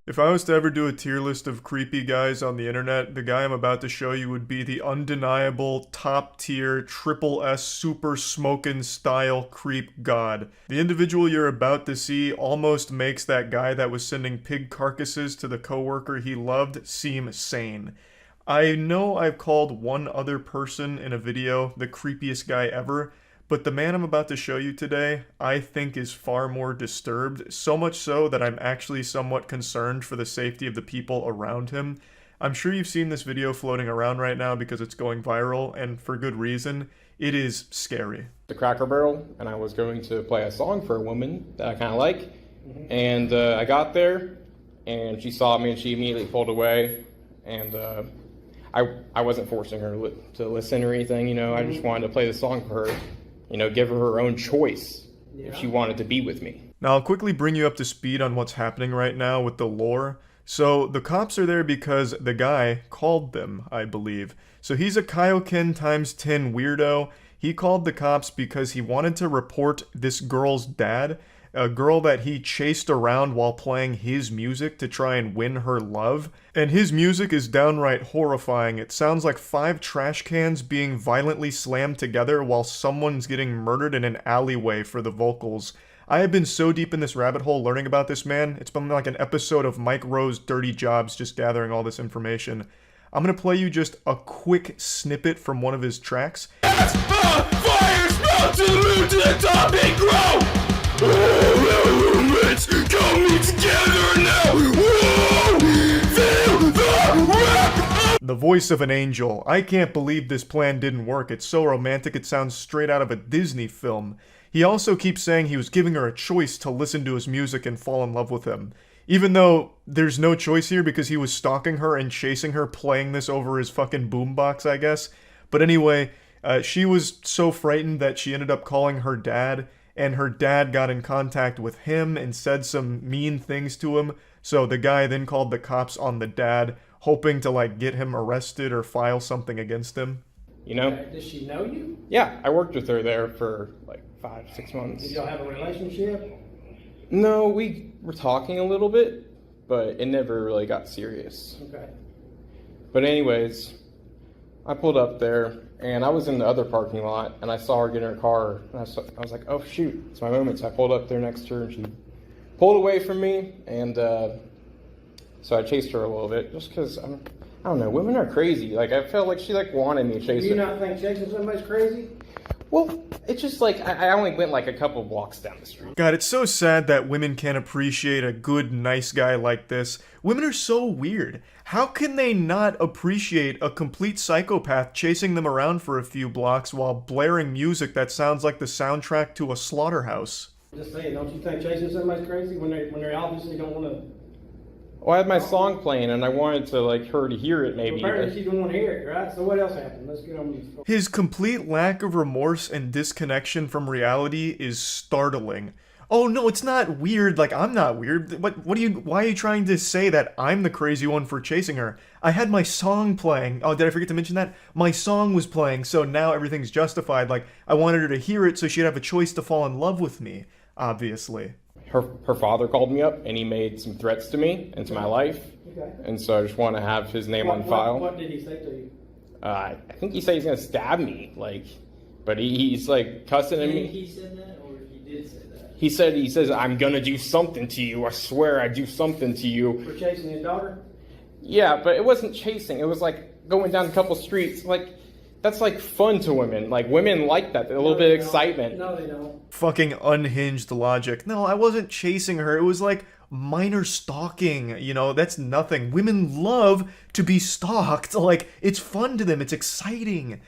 If I was to ever do a tier list of creepy guys on the internet, the guy I'm about to show you would be the undeniable top tier triple S super smokin' style creep god. The individual you're about to see almost makes that guy that was sending pig carcasses to the coworker he loved seem sane. I know I've called one other person in a video the creepiest guy ever, but the man I'm about to show you today, I think is far more disturbed, so much so that I'm actually somewhat concerned for the safety of the people around him. I'm sure you've seen this video floating around right now because it's going viral, and for good reason. It is scary. The Cracker Barrel, and I was going to play a song for a woman that I kind of like, and I got there, and she saw me, and she immediately pulled away, and I wasn't forcing her to listen or anything, you know. I just wanted to play the song for her. You know, give her her own choice if she wanted to be with me. Now, I'll quickly bring you up to speed on what's happening right now with the lore. So, the cops are there because the guy called them, I believe. So, he's a Kaioken times 10 weirdo. He called the cops because he wanted to report this girl's dad, a girl that he chased around while playing his music to try and win her love. And his music is downright horrifying. It sounds like 5 trash cans being violently slammed together while someone's getting murdered in an alleyway for the vocals. I have been so deep in this rabbit hole learning about this man. It's been like an episode of Mike Rowe's Dirty Jobs just gathering all this information. I'm gonna play you just a quick snippet from one of his tracks. Fire sprout to the moon to the top and grow! All elements coming together now! Whoa! Feel the rap! The voice of an angel. I can't believe this plan didn't work. It's so romantic it sounds straight out of a Disney film. He also keeps saying he was giving her a choice to listen to his music and fall in love with him. Even though there's no choice here because he was stalking her and chasing her, playing this over his fucking boombox, I guess. But anyway, she was so frightened that she ended up calling her dad, and her dad got in contact with him and said some mean things to him. So the guy then called the cops on the dad, hoping to like get him arrested or file something against him. You know? Does she know you? Yeah, I worked with her there for like 5-6 months. Did y'all have a relationship? No, we were talking a little bit, but it never really got serious. Okay. But anyways, I pulled up there, and I was in the other parking lot, and I saw her get in her car, and I was like, oh shoot, it's my moment. So I pulled up there next to her, and she pulled away from me, and so I chased her a little bit, just because, I don't know, women are crazy. Like, I felt like she like wanted me to chase her. Do you not think chasing somebody's crazy? Well, it's just like, I only went like a couple blocks down the street. God, it's so sad that women can't appreciate a good, nice guy like this. Women are so weird. How can they not appreciate a complete psychopath chasing them around for a few blocks while blaring music that sounds like the soundtrack to a slaughterhouse? Just saying, don't you think chasing somebody's crazy when they obviously don't want to? Well, I had my song playing, and I wanted to like her to hear it maybe. Well, apparently she didn't want to hear it, right? So what else happened? Let's get on with this. His complete lack of remorse and disconnection from reality is startling. Oh no, it's not weird, like I'm not weird. Why are you trying to say that I'm the crazy one for chasing her? I had my song playing. Oh, did I forget to mention that? My song was playing, so now everything's justified. Like, I wanted her to hear it so she'd have a choice to fall in love with me, obviously. Her father called me up, and he made some threats to me and to my life. Okay. And so I just want to have his name on file. What did he say to you? I think he said he's gonna stab me, like, but he's like cussing at me. He said that, or he did say that? He says I'm gonna do something to you. I swear I do something to you. For chasing his daughter? Yeah, but it wasn't chasing. It was like going down a couple streets. Like, that's like fun to women. Like, women like that. A little bit of excitement. No, they don't. Fucking unhinged logic. No, I wasn't chasing her. It was like minor stalking, you know, that's nothing. Women love to be stalked. Like, it's fun to them. It's exciting.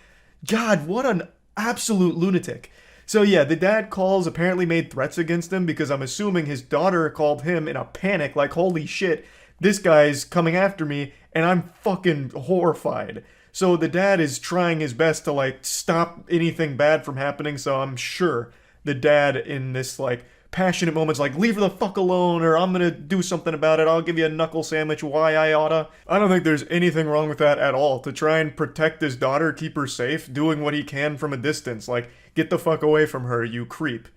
God, what an absolute lunatic. So yeah, the dad calls, apparently made threats against him because I'm assuming his daughter called him in a panic, like, holy shit, this guy's coming after me, and I'm fucking horrified. So the dad is trying his best to, like, stop anything bad from happening, so I'm sure the dad in this, like, passionate moment's like, leave her the fuck alone, or I'm gonna do something about it, I'll give you a knuckle sandwich, why I oughta. I don't think there's anything wrong with that at all, to try and protect his daughter, keep her safe, doing what he can from a distance, like, get the fuck away from her, you creep.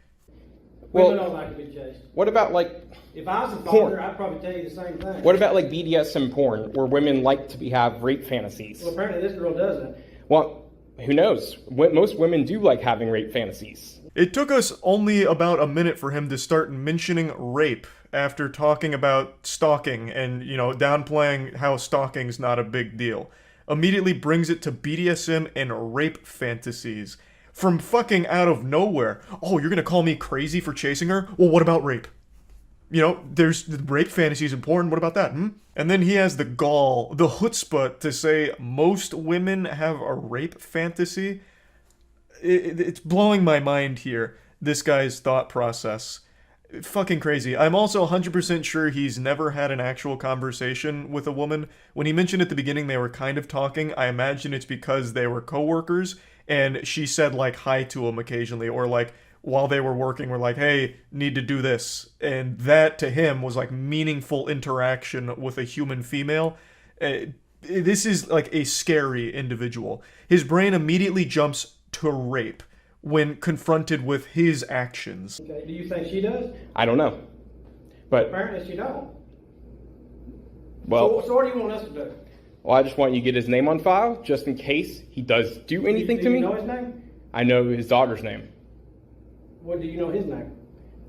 Well- Women don't like to be chased. What about like If I was a Porn. father, I'd probably tell you the same thing. what about like BDSM porn where women like to have rape fantasies? Well, apparently this girl doesn't. Well, who knows? Most women do like having rape fantasies. It took us only about a minute for him to start mentioning rape after talking about stalking and, downplaying how stalking's not a big deal. Immediately brings it to BDSM and rape fantasies. From fucking out of nowhere. Oh, you're gonna call me crazy for chasing her? Well, what about rape? There's the rape fantasies in porn. What about that? And then he has the gall, the chutzpah to say most women have a rape fantasy. It's blowing my mind here, this guy's thought process. Fucking crazy. I'm also 100% sure he's never had an actual conversation with a woman. When he mentioned at the beginning they were kind of talking, I imagine it's because they were coworkers, and she said, like, hi to him occasionally, or, like, while they were working, were like, hey, need to do this. And that, to him, was, like, meaningful interaction with a human female. This is, like, a scary individual. His brain immediately jumps to rape when confronted with his actions. Okay. Do you think she does? I don't know. But, Apparently she don't. well, So what do you want us to do? I just want you to get his name on file, just in case he does do anything do to you me. know his name? I know his daughter's name. What do you know his name?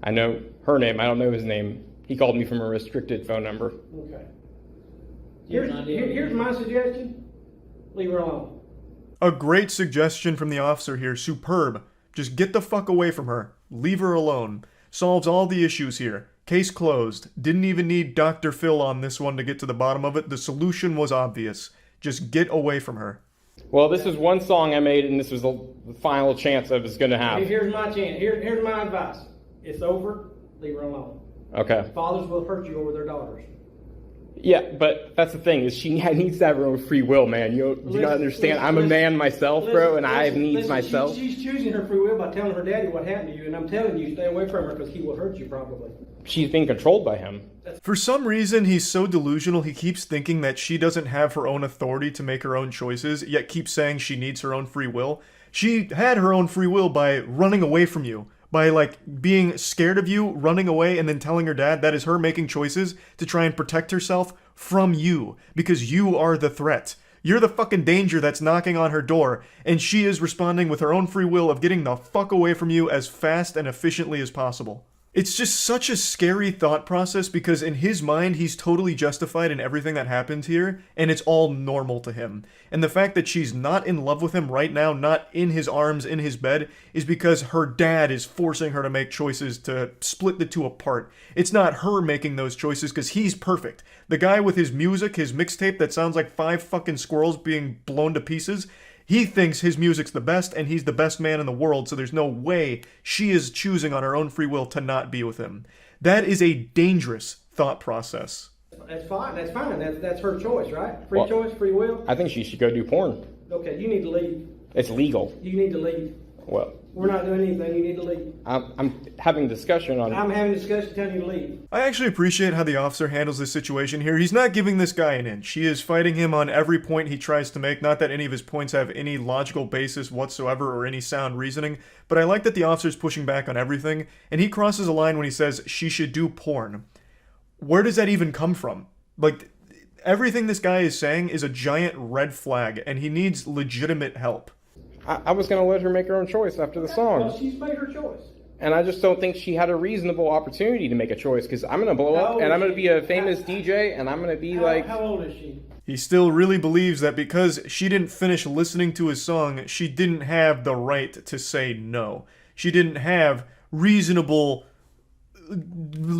I know her name. I don't know his name. He called me from a restricted phone number. Okay. You have an idea? Here's my suggestion. Leave her alone. A great suggestion from the officer here. Superb. Just get the fuck away from her. Leave her alone. Solves all the issues here. Case closed. Didn't even need Dr. Phil on this one to get to the bottom of it. The solution was obvious. Just get away from her. Well, this is one song I made, and this was the final chance I was going to have. Here's my chance. Here's my advice. It's over. Leave her alone. Okay. Fathers will hurt you over their daughters. Yeah, but that's the thing, is she needs to have her own free will, man. You gotta understand, I'm a man myself, bro, and I have needs myself. She's choosing her free will by telling her daddy what happened to you, and I'm telling you, stay away from her because he will hurt you probably. She's being controlled by him. For some reason, he's so delusional, he keeps thinking that she doesn't have her own authority to make her own choices, yet keeps saying she needs her own free will. She had her own free will by running away from you. By, like, being scared of you, running away, and then telling her dad that is her making choices to try and protect herself from you. Because you are the threat. You're the fucking danger that's knocking on her door, and she is responding with her own free will of getting the fuck away from you as fast and efficiently as possible. It's just such a scary thought process because in his mind, he's totally justified in everything that happens here, and it's all normal to him. And the fact that she's not in love with him right now, not in his arms, in his bed, is because her dad is forcing her to make choices to split the two apart. It's not her making those choices because he's perfect. The guy with his music, his mixtape that sounds like 5 fucking squirrels being blown to pieces, he thinks his music's the best and he's the best man in the world, so there's no way she is choosing on her own free will to not be with him. That is a dangerous thought process. That's fine. That's her choice, right? Free Well- choice, free will. I think she should go do porn. Okay, you need to leave. It's legal. You need to leave. Well, We're not doing anything. You need to leave. I'm having a discussion on... I'm having a discussion telling you to leave. I actually appreciate how the officer handles this situation here. He's not giving this guy an inch. He is fighting him on every point he tries to make. Not that any of his points have any logical basis whatsoever or any sound reasoning, but I like that the officer's pushing back on everything, and he crosses a line when he says she should do porn. Where does that even come from? Like, everything this guy is saying is a giant red flag, and he needs legitimate help. I was going to let her make her own choice after the song. Well, she's made her choice. And I just don't think she had a reasonable opportunity to make a choice, because I'm going to blow up, and I'm going to be a famous DJ, and I'm going to be like... How old is she? He still really believes that because she didn't finish listening to his song, she didn't have the right to say no. She didn't have reasonable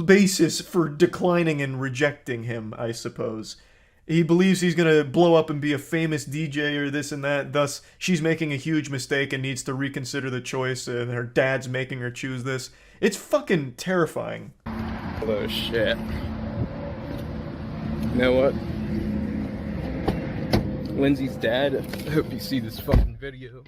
basis for declining and rejecting him, I suppose. He believes he's going to blow up and be a famous DJ or this and that, thus she's making a huge mistake and needs to reconsider the choice, and her dad's making her choose this. It's fucking terrifying. Oh, shit. You know what? Lindsay's dad, I hope you see this fucking video.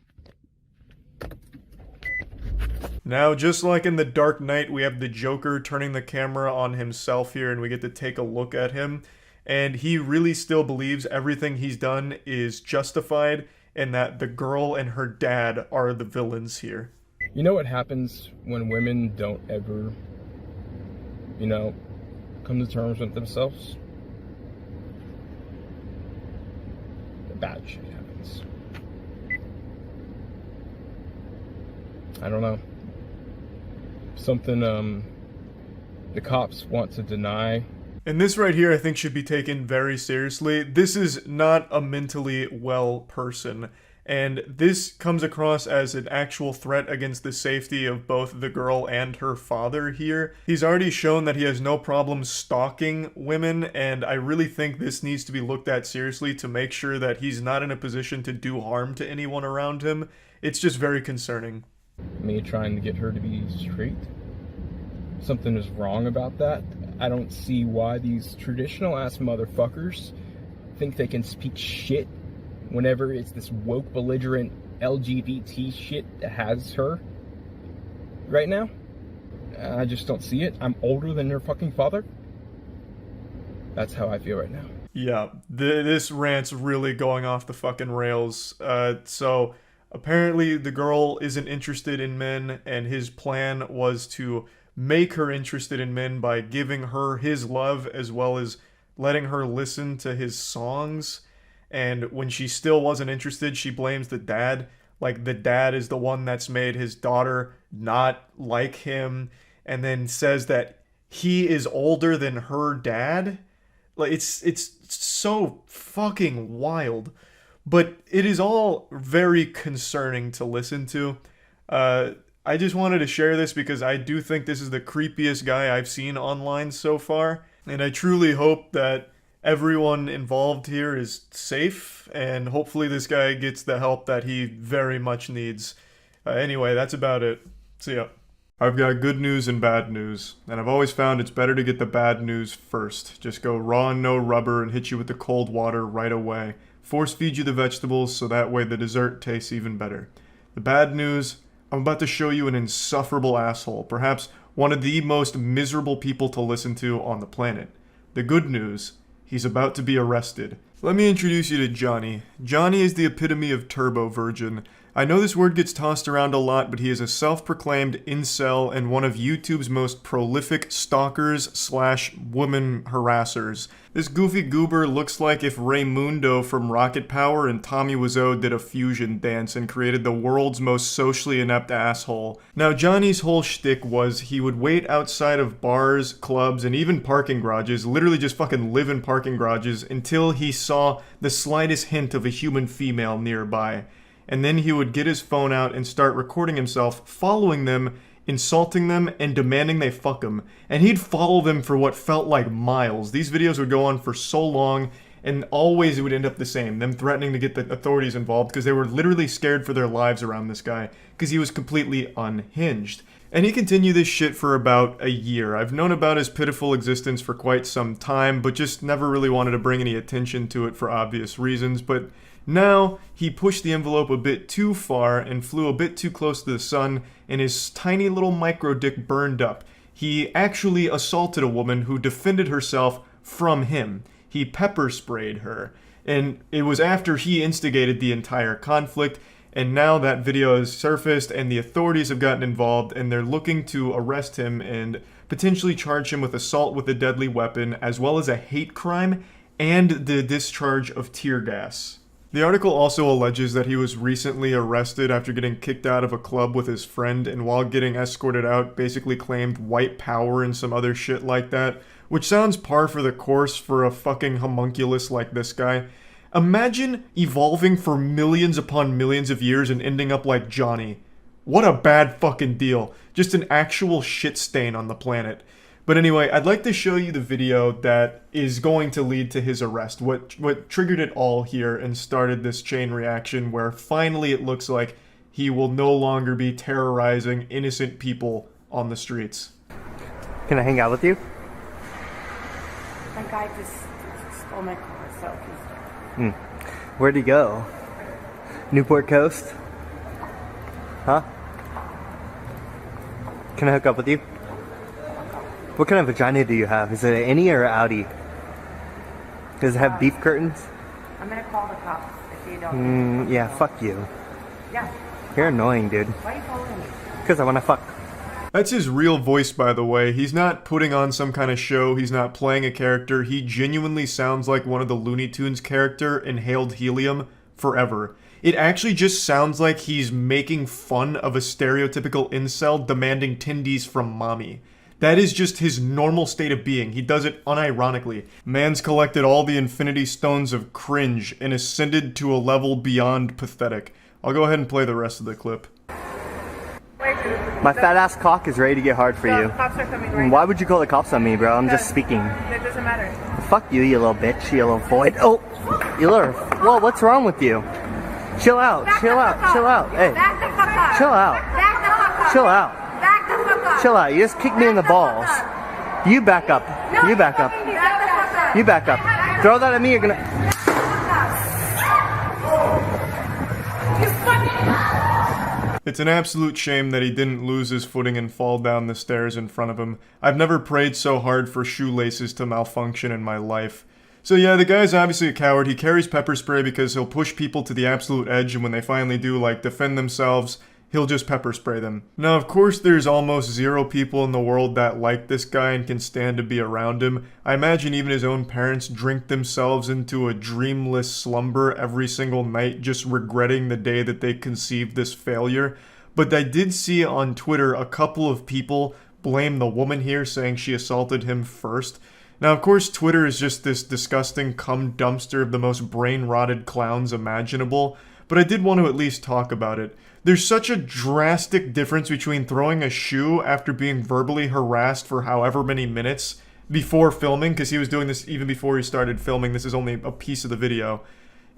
Now, just like in The Dark Knight, we have the Joker turning the camera on himself here, and we get to take a look at him. And he really still believes everything he's done is justified, and that the girl and her dad are the villains here. You know what happens when women don't ever, you know, come to terms with themselves? The bad shit happens. I don't know. Something the cops want to deny. And this right here I think should be taken very seriously. This is not a mentally well person. And this comes across as an actual threat against the safety of both the girl and her father here. He's already shown that he has no problem stalking women, and I really think this needs to be looked at seriously to make sure that he's not in a position to do harm to anyone around him. It's just very concerning. Me trying to get her to be straight. Something is wrong about that. I don't see why these traditional ass motherfuckers think they can speak shit whenever it's this woke, belligerent LGBT shit that has her right now. I just don't see it. I'm older than her fucking father. That's how I feel right now. Yeah, this rant's really going off the fucking rails. So apparently the girl isn't interested in men, and his plan was to make her interested in men by giving her his love as well as letting her listen to his songs. And when she still wasn't interested, she blames the dad. Like, the dad is the one that's made his daughter not like him, and then says that he is older than her dad. Like, it's so fucking wild. But it is all very concerning to listen to. I just wanted to share this because I do think this is the creepiest guy I've seen online so far. And I truly hope that everyone involved here is safe, and hopefully this guy gets the help that he very much needs. Anyway, that's about it. See ya. I've got good news and bad news, and I've always found it's better to get the bad news first. Just go raw and no rubber and hit you with the cold water right away. Force feed you the vegetables so that way the dessert tastes even better. The bad news, I'm about to show you an insufferable asshole, perhaps one of the most miserable people to listen to on the planet. The good news, he's about to be arrested. Let me introduce you to Johnny. Johnny is the epitome of turbo virgin. I know this word gets tossed around a lot, but he is a self-proclaimed incel and one of YouTube's most prolific stalkers/woman harassers. This goofy goober looks like if Raymundo from Rocket Power and Tommy Wiseau did a fusion dance and created the world's most socially inept asshole. Now, Johnny's whole shtick was he would wait outside of bars, clubs, and even parking garages, literally just fucking live in parking garages, until he saw the slightest hint of a human female nearby. And then he would get his phone out and start recording himself, following them, insulting them, and demanding they fuck him. And he'd follow them for what felt like miles. These videos would go on for so long, and always it would end up the same. Them threatening to get the authorities involved because they were literally scared for their lives around this guy because he was completely unhinged. And he continued this shit for about a year. I've known about his pitiful existence for quite some time, but just never really wanted to bring any attention to it for obvious reasons. But now, he pushed the envelope a bit too far and flew a bit too close to the sun, and his tiny little micro dick burned up. He actually assaulted a woman who defended herself from him. He pepper sprayed her. And it was after he instigated the entire conflict, and now that video has surfaced and the authorities have gotten involved, and they're looking to arrest him and potentially charge him with assault with a deadly weapon, as well as a hate crime and the discharge of tear gas. The article also alleges that he was recently arrested after getting kicked out of a club with his friend, and while getting escorted out basically claimed white power and some other shit like that, which sounds par for the course for a fucking homunculus like this guy. Imagine evolving for millions upon millions of years and ending up like Johnny. What a bad fucking deal. Just an actual shit stain on the planet. But anyway, I'd like to show you the video that is going to lead to his arrest. What triggered it all here and started this chain reaction where finally it looks like he will no longer be terrorizing innocent people on the streets. Can I hang out with you? That guy just stole my car, so he's... Where'd he go? Newport Coast? Huh? Can I hook up with you? What kind of vagina do you have? Is it an innie or an outie? Does it have beef curtains? I'm gonna call the cops if you don't. Yeah, fuck you. Yeah. You're annoying, dude. Why are you following me? because I want to fuck. That's his real voice, by the way. He's not putting on some kind of show. He's not playing a character. He genuinely sounds like one of the Looney Tunes character Inhaled Helium forever. It actually just sounds like he's making fun of a stereotypical incel demanding tindies from mommy. That is just his normal state of being. He does it unironically. Man's collected all the infinity stones of cringe and ascended to a level beyond pathetic. I'll go ahead and play the rest of the clip. My fat ass cock is ready to get hard for The you. cops are coming right Why would you call the cops on me, bro? I'm just speaking. now. It doesn't matter. Fuck you, you little bitch, you little void. Oh, you little. Whoa, what's wrong with you? Chill out, chill out, chill out. Hey, Back the fuck up. chill out, Back the fuck up. chill out, Back the fuck up. chill out. You just kicked me in the balls. You back up. You back up. Back the fuck up. You back up. Throw that at me, you're gonna. It's an absolute shame that he didn't lose his footing and fall down the stairs in front of him. I've never prayed so hard for shoelaces to malfunction in my life. So yeah, the guy's obviously a coward. He carries pepper spray because he'll push people to the absolute edge, and when they finally do, like, defend themselves, he'll just pepper spray them. Now, of course, there's almost 0 people in the world that like this guy and can stand to be around him. I imagine even his own parents drink themselves into a dreamless slumber every single night, just regretting the day that they conceived this failure. But I did see on Twitter a couple of people blame the woman here, saying she assaulted him first. Now, of course, Twitter is just this disgusting cum dumpster of the most brain-rotted clowns imaginable, but I did want to at least talk about it. There's such a drastic difference between throwing a shoe after being verbally harassed for however many minutes before filming, because he was doing this even before he started filming. This is only a piece of the video.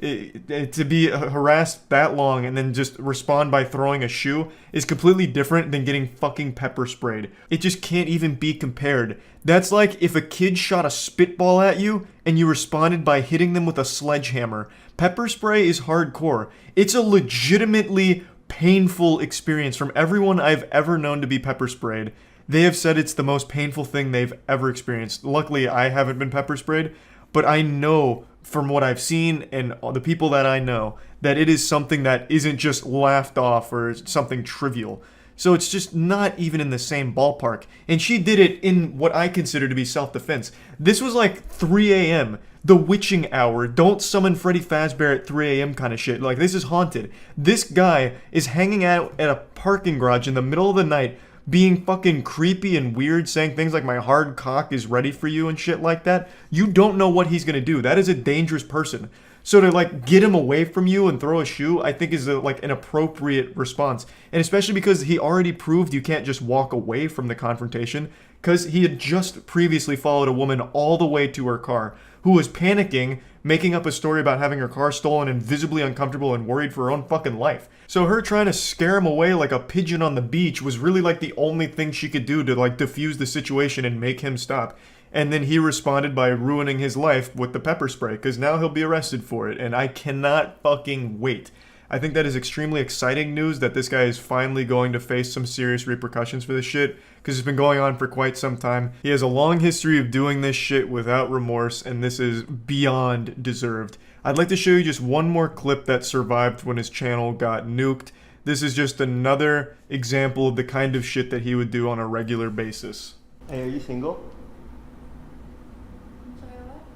To be harassed that long and then just respond by throwing a shoe is completely different than getting fucking pepper sprayed. It just can't even be compared. That's like if a kid shot a spitball at you and you responded by hitting them with a sledgehammer. Pepper spray is hardcore. It's a legitimately painful experience from everyone I've ever known to be pepper sprayed. They have said it's the most painful thing they've ever experienced. Luckily, I haven't been pepper sprayed, but I know from what I've seen and the people that I know that it is something that isn't just laughed off or something trivial. So it's just not even in the same ballpark. And she did it in what I consider to be self-defense. This was like 3 a.m., the witching hour, don't summon Freddy Fazbear at 3 a.m. kind of shit. Like, this is haunted. This guy is hanging out at a parking garage in the middle of the night, being fucking creepy and weird, saying things like my hard cock is ready for you and shit like that. You don't know what he's gonna do. That is a dangerous person. So to like get him away from you and throw a shoe, I think is like an appropriate response. And especially because he already proved you can't just walk away from the confrontation, because he had just previously followed a woman all the way to her car who was panicking, making up a story about having her car stolen and visibly uncomfortable and worried for her own fucking life. So her trying to scare him away like a pigeon on the beach was really like the only thing she could do to like diffuse the situation and make him stop. And then he responded by ruining his life with the pepper spray, because now he'll be arrested for it, and I cannot fucking wait. I think that is extremely exciting news that this guy is finally going to face some serious repercussions for this shit, because it's been going on for quite some time. He has a long history of doing this shit without remorse, and this is beyond deserved. I'd like to show you just one more clip that survived when his channel got nuked. This is just another example of the kind of shit that he would do on a regular basis. Hey, are you single?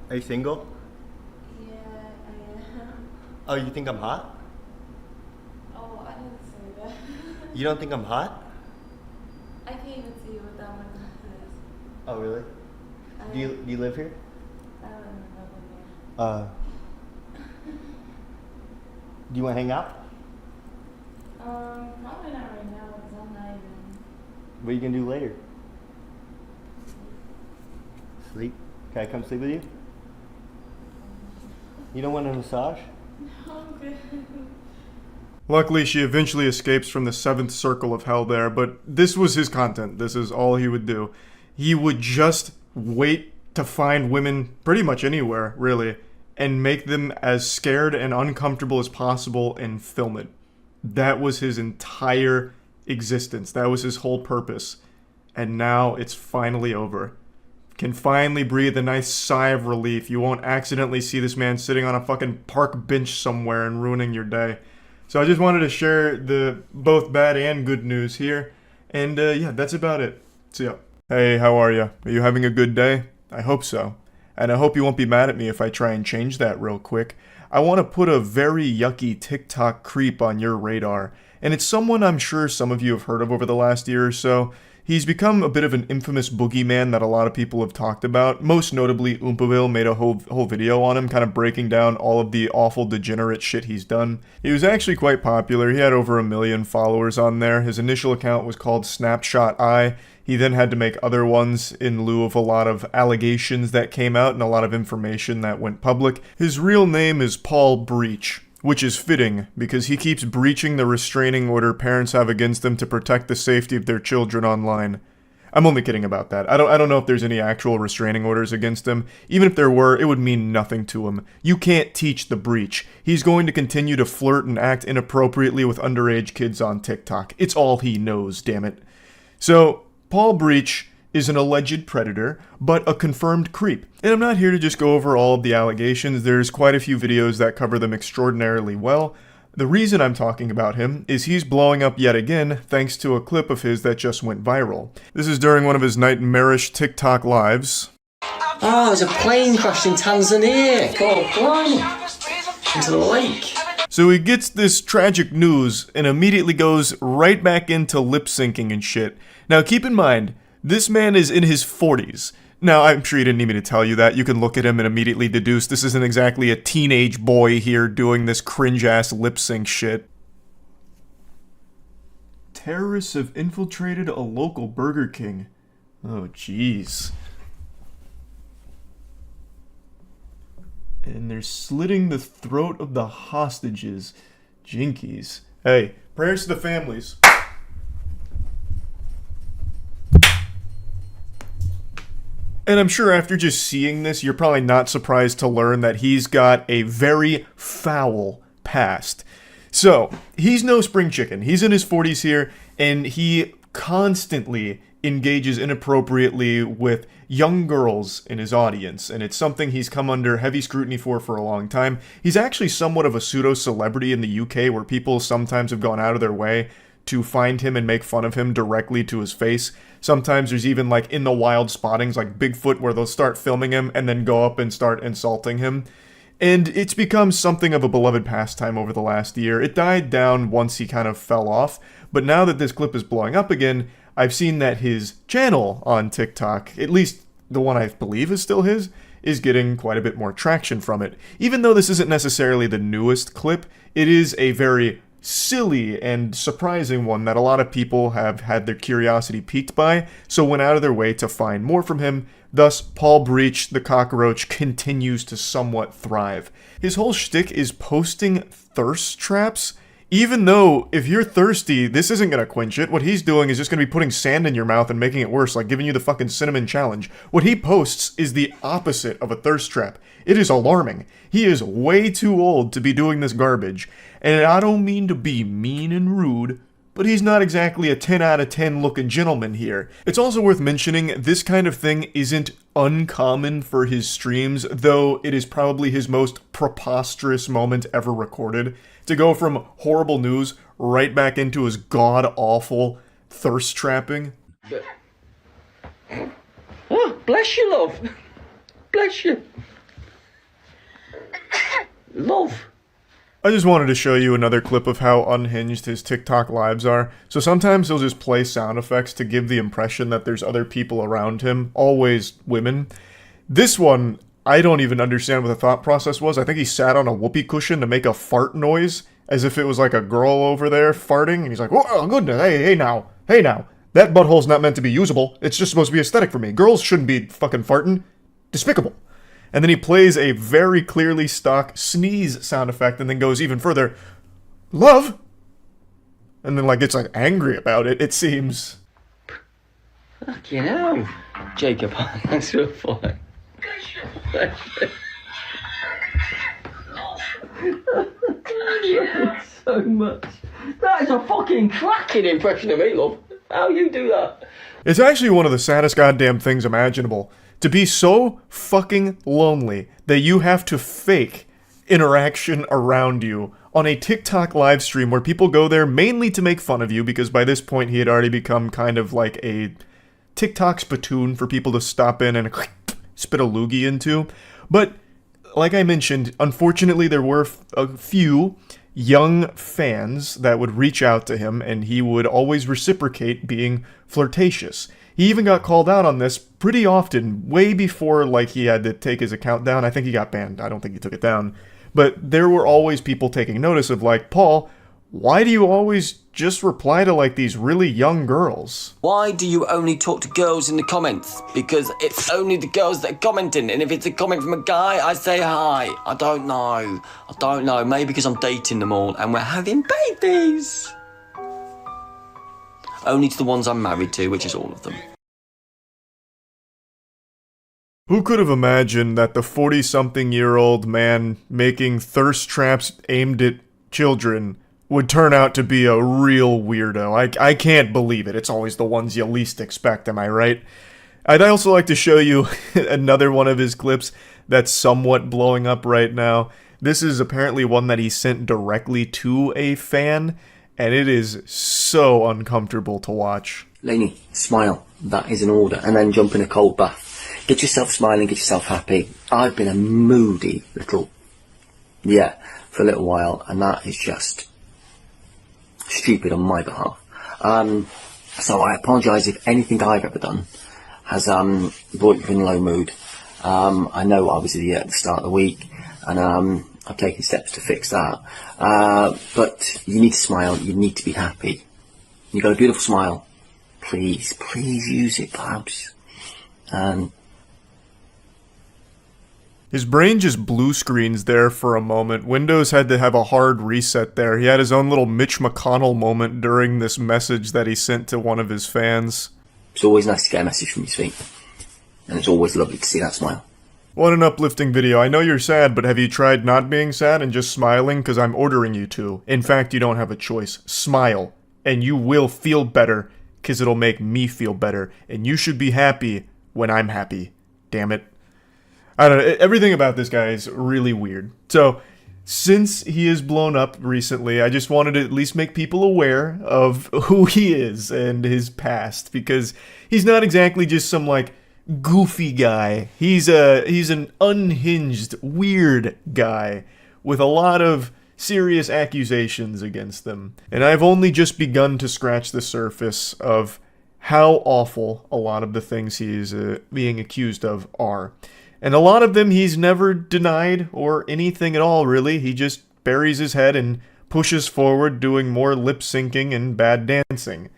Are you single? Yeah, I am. Oh, you think I'm hot? Oh, I didn't say that. You don't think I'm hot? I can't even see you without my glasses. Oh, really? Do you live here? I don't know. Do you want to hang out? Probably not right now because I'm not even. What are you going to do later? Sleep? Can I come sleep with you? You don't want a massage? No, I'm good. Luckily, she eventually escapes from the 7th circle of hell there, but this was his content. This is all he would do. He would just wait to find women pretty much anywhere, really, and make them as scared and uncomfortable as possible and film it. That was his entire existence. That was his whole purpose. And now it's finally over. Can finally breathe a nice sigh of relief. You won't accidentally see this man sitting on a fucking park bench somewhere and ruining your day. So I just wanted to share the both bad and good news here. And yeah, that's about it. See ya. Hey, how are you? Are you having a good day? I hope so. And I hope you won't be mad at me if I try and change that real quick. I want to put a very yucky TikTok creep on your radar. And it's someone I'm sure some of you have heard of over the last year or so. He's become a bit of an infamous boogeyman that a lot of people have talked about. Most notably, Oompaville made a whole video on him, kind of breaking down all of the awful degenerate shit he's done. He was actually quite popular. He had over 1 million followers on there. His initial account was called Snapshot Eye. He then had to make other ones in lieu of a lot of allegations that came out and a lot of information that went public. His real name is Paul Breach, which is fitting because he keeps breaching the restraining order parents have against them to protect the safety of their children online. I'm only kidding about that. I don't know if there's any actual restraining orders against him. Even if there were, it would mean nothing to him. You can't teach the breach. He's going to continue to flirt and act inappropriately with underage kids on TikTok. It's all he knows, damn it. So, Paul Breach is an alleged predator, but a confirmed creep. And I'm not here to just go over all of the allegations. There's quite a few videos that cover them extraordinarily well. The reason I'm talking about him is he's blowing up yet again thanks to a clip of his that just went viral. This is during one of his nightmarish TikTok lives. Oh, there's a plane crash in Tanzania. God, blimey. Into the lake. So he gets this tragic news and immediately goes right back into lip syncing and shit. Now keep in mind, this man is in his 40s. Now, I'm sure you didn't need me to tell you that. You can look at him and immediately deduce this isn't exactly a teenage boy here doing this cringe-ass lip-sync shit. Terrorists have infiltrated a local Burger King. Oh, jeez. And they're slitting the throat of the hostages. Jinkies. Hey, prayers to the families. And I'm sure after just seeing this, you're probably not surprised to learn that he's got a very foul past. So, he's no spring chicken. He's in his 40s here, and he constantly engages inappropriately with young girls in his audience, and it's something he's come under heavy scrutiny for a long time. He's actually somewhat of a pseudo-celebrity in the UK, where people sometimes have gone out of their way to find him and make fun of him directly to his face. Sometimes there's even like in the wild spottings like Bigfoot where they'll start filming him and then go up and start insulting him. And it's become something of a beloved pastime over the last year. It died down once he kind of fell off, but now that this clip is blowing up again, I've seen that his channel on TikTok, at least the one I believe is still his, is getting quite a bit more traction from it. Even though this isn't necessarily the newest clip, it is a very silly and surprising one that a lot of people have had their curiosity piqued by, so went out of their way to find more from him. Thus, Paul Breach, the cockroach, continues to somewhat thrive. His whole shtick is posting thirst traps, even though if you're thirsty, this isn't gonna quench it. What he's doing is just gonna be putting sand in your mouth and making it worse, like giving you the fucking cinnamon challenge. What he posts is the opposite of a thirst trap. It is alarming. He is way too old to be doing this garbage. And I don't mean to be mean and rude, but he's not exactly a 10 out of 10 looking gentleman here. It's also worth mentioning this kind of thing isn't uncommon for his streams, though it is probably his most preposterous moment ever recorded. To go from horrible news right back into his god-awful thirst trapping. Oh, bless you, love. Bless you. Love. I just wanted to show you another clip of how unhinged his TikTok lives are. So sometimes he'll just play sound effects to give the impression that there's other people around him, always women. This one, I don't even understand what the thought process was. I think he sat on a whoopee cushion to make a fart noise, as if it was like a girl over there farting, and he's like, oh goodness, hey now, that butthole's not meant to be usable, it's just supposed to be aesthetic for me. Girls shouldn't be fucking farting. Despicable. And then he plays a very clearly stock sneeze sound effect and then goes even further, love? And then like gets like angry about it, it seems. Fucking hell. Jacob, thanks for the follow. So much. That is a fucking cracking impression of me, love. How you do that? It's actually one of the saddest goddamn things imaginable. To be so fucking lonely that you have to fake interaction around you on a TikTok live stream where people go there mainly to make fun of you, because by this point he had already become kind of like a TikTok spittoon for people to stop in and spit a loogie into. But like I mentioned, unfortunately there were a few young fans that would reach out to him, and he would always reciprocate being flirtatious. He even got called out on this pretty often, way before like he had to take his account down. I think he got banned. I don't think he took it down. But there were always people taking notice of like, Paul, why do you always just reply to like these really young girls? Why do you only talk to girls in the comments? Because it's only the girls that are commenting, and if it's a comment from a guy, I say hi. I don't know. Maybe because I'm dating them all and we're having babies. Only to the ones I'm married to, which is all of them. Who could have imagined that the 40-something-year-old man making thirst traps aimed at children would turn out to be a real weirdo? I can't believe it. It's always the ones you least expect, am I right? I'd also like to show you another one of his clips that's somewhat blowing up right now. This is apparently one that he sent directly to a fan, and it is so uncomfortable to watch. Lainey, smile. That is an order. And then jump in a cold bath. Get yourself smiling, get yourself happy. I've been a moody little, for a little while, and that is just stupid on my behalf. So I apologise if anything I've ever done has brought you in a low mood. I know I was idiot at the start of the week, and I've taken steps to fix that. But you need to smile, you need to be happy. You've got a beautiful smile. Please use it, perhaps. His brain just blue screens there for a moment. Windows had to have a hard reset there. He had his own little Mitch McConnell moment during this message that he sent to one of his fans. It's always nice to get a message from your sweet. And it's always lovely to see that smile. What an uplifting video. I know you're sad, but have you tried not being sad and just smiling? Because I'm ordering you to. In fact, you don't have a choice. Smile. And you will feel better, because it'll make me feel better. And you should be happy when I'm happy. Damn it. I don't know, everything about this guy is really weird. So, since he has blown up recently, I just wanted to at least make people aware of who he is and his past, because he's not exactly just some, like, goofy guy. He's an unhinged, weird guy with a lot of serious accusations against them. And I've only just begun to scratch the surface of how awful a lot of the things he's being accused of are. And a lot of them he's never denied or anything at all, really. He just buries his head and pushes forward, doing more lip-syncing and bad dancing.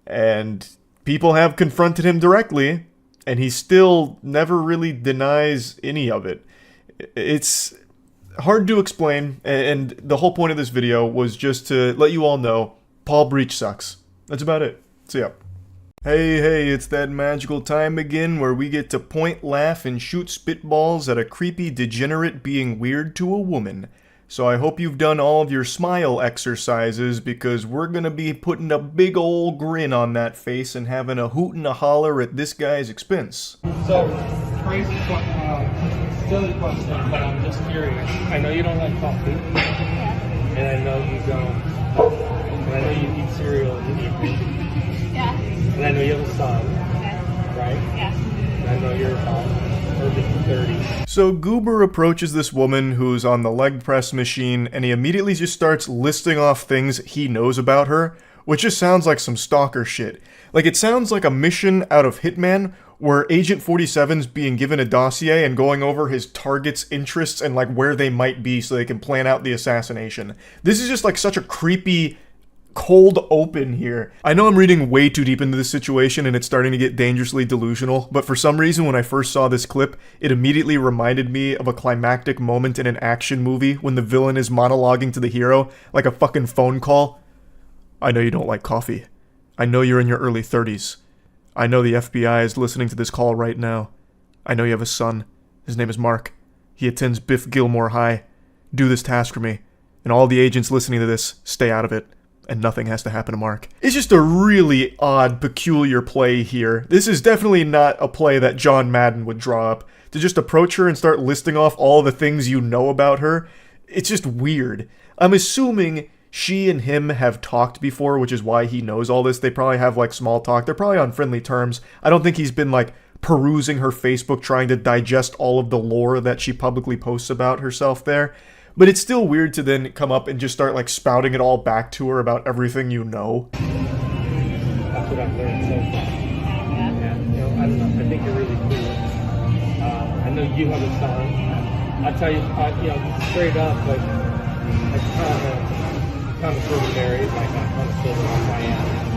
And people have confronted him directly, and he still never really denies any of it. It's hard to explain, and the whole point of this video was just to let you all know, Paul Breach sucks. That's about it. See ya. Hey, it's that magical time again where we get to point, laugh, and shoot spitballs at a creepy degenerate being weird to a woman. So I hope you've done all of your smile exercises, because we're gonna be putting a big ol' grin on that face and having a hoot and a holler at this guy's expense. So, crazy silly question, but I'm just curious. I know you don't like coffee, and I know you don't, and I know you eat cereal in the evening. Yeah. And I know you have a son, right? Yeah. And I know you're about early 30s. So Goober approaches this woman who's on the leg press machine, and he immediately just starts listing off things he knows about her, which just sounds like some stalker shit. Like, it sounds like a mission out of Hitman, where Agent 47's being given a dossier and going over his target's interests and, like, where they might be so they can plan out the assassination. This is just, like, such a creepy, cold open here. I know I'm reading way too deep into this situation and it's starting to get dangerously delusional, but for some reason when I first saw this clip, it immediately reminded me of a climactic moment in an action movie when the villain is monologuing to the hero like a fucking phone call. I know you don't like coffee. I know you're in your early 30s. I know the FBI is listening to this call right now. I know you have a son. His name is Mark. He attends Biff Gilmore High. Do this task for me. And all the agents listening to this, stay out of it. And nothing has to happen to Mark. It's just a really odd, peculiar play here. This is definitely not a play that John Madden would draw up. to just approach her and start listing off all the things you know about her. It's just weird. I'm assuming she and him have talked before, which is why he knows all this. They probably have like small talk. They're probably on friendly terms. I don't think he's been like perusing her Facebook trying to digest all of the lore that she publicly posts about herself there. But it's still weird to then come up and just start like spouting it all back to her about everything you know. That's what I've learned so far. Yeah, you know, I don't know. I think you're really cool. I know you have a son. I'll tell you, you know, straight up, like, I kind of sort of married, like, I kind of feel like I am.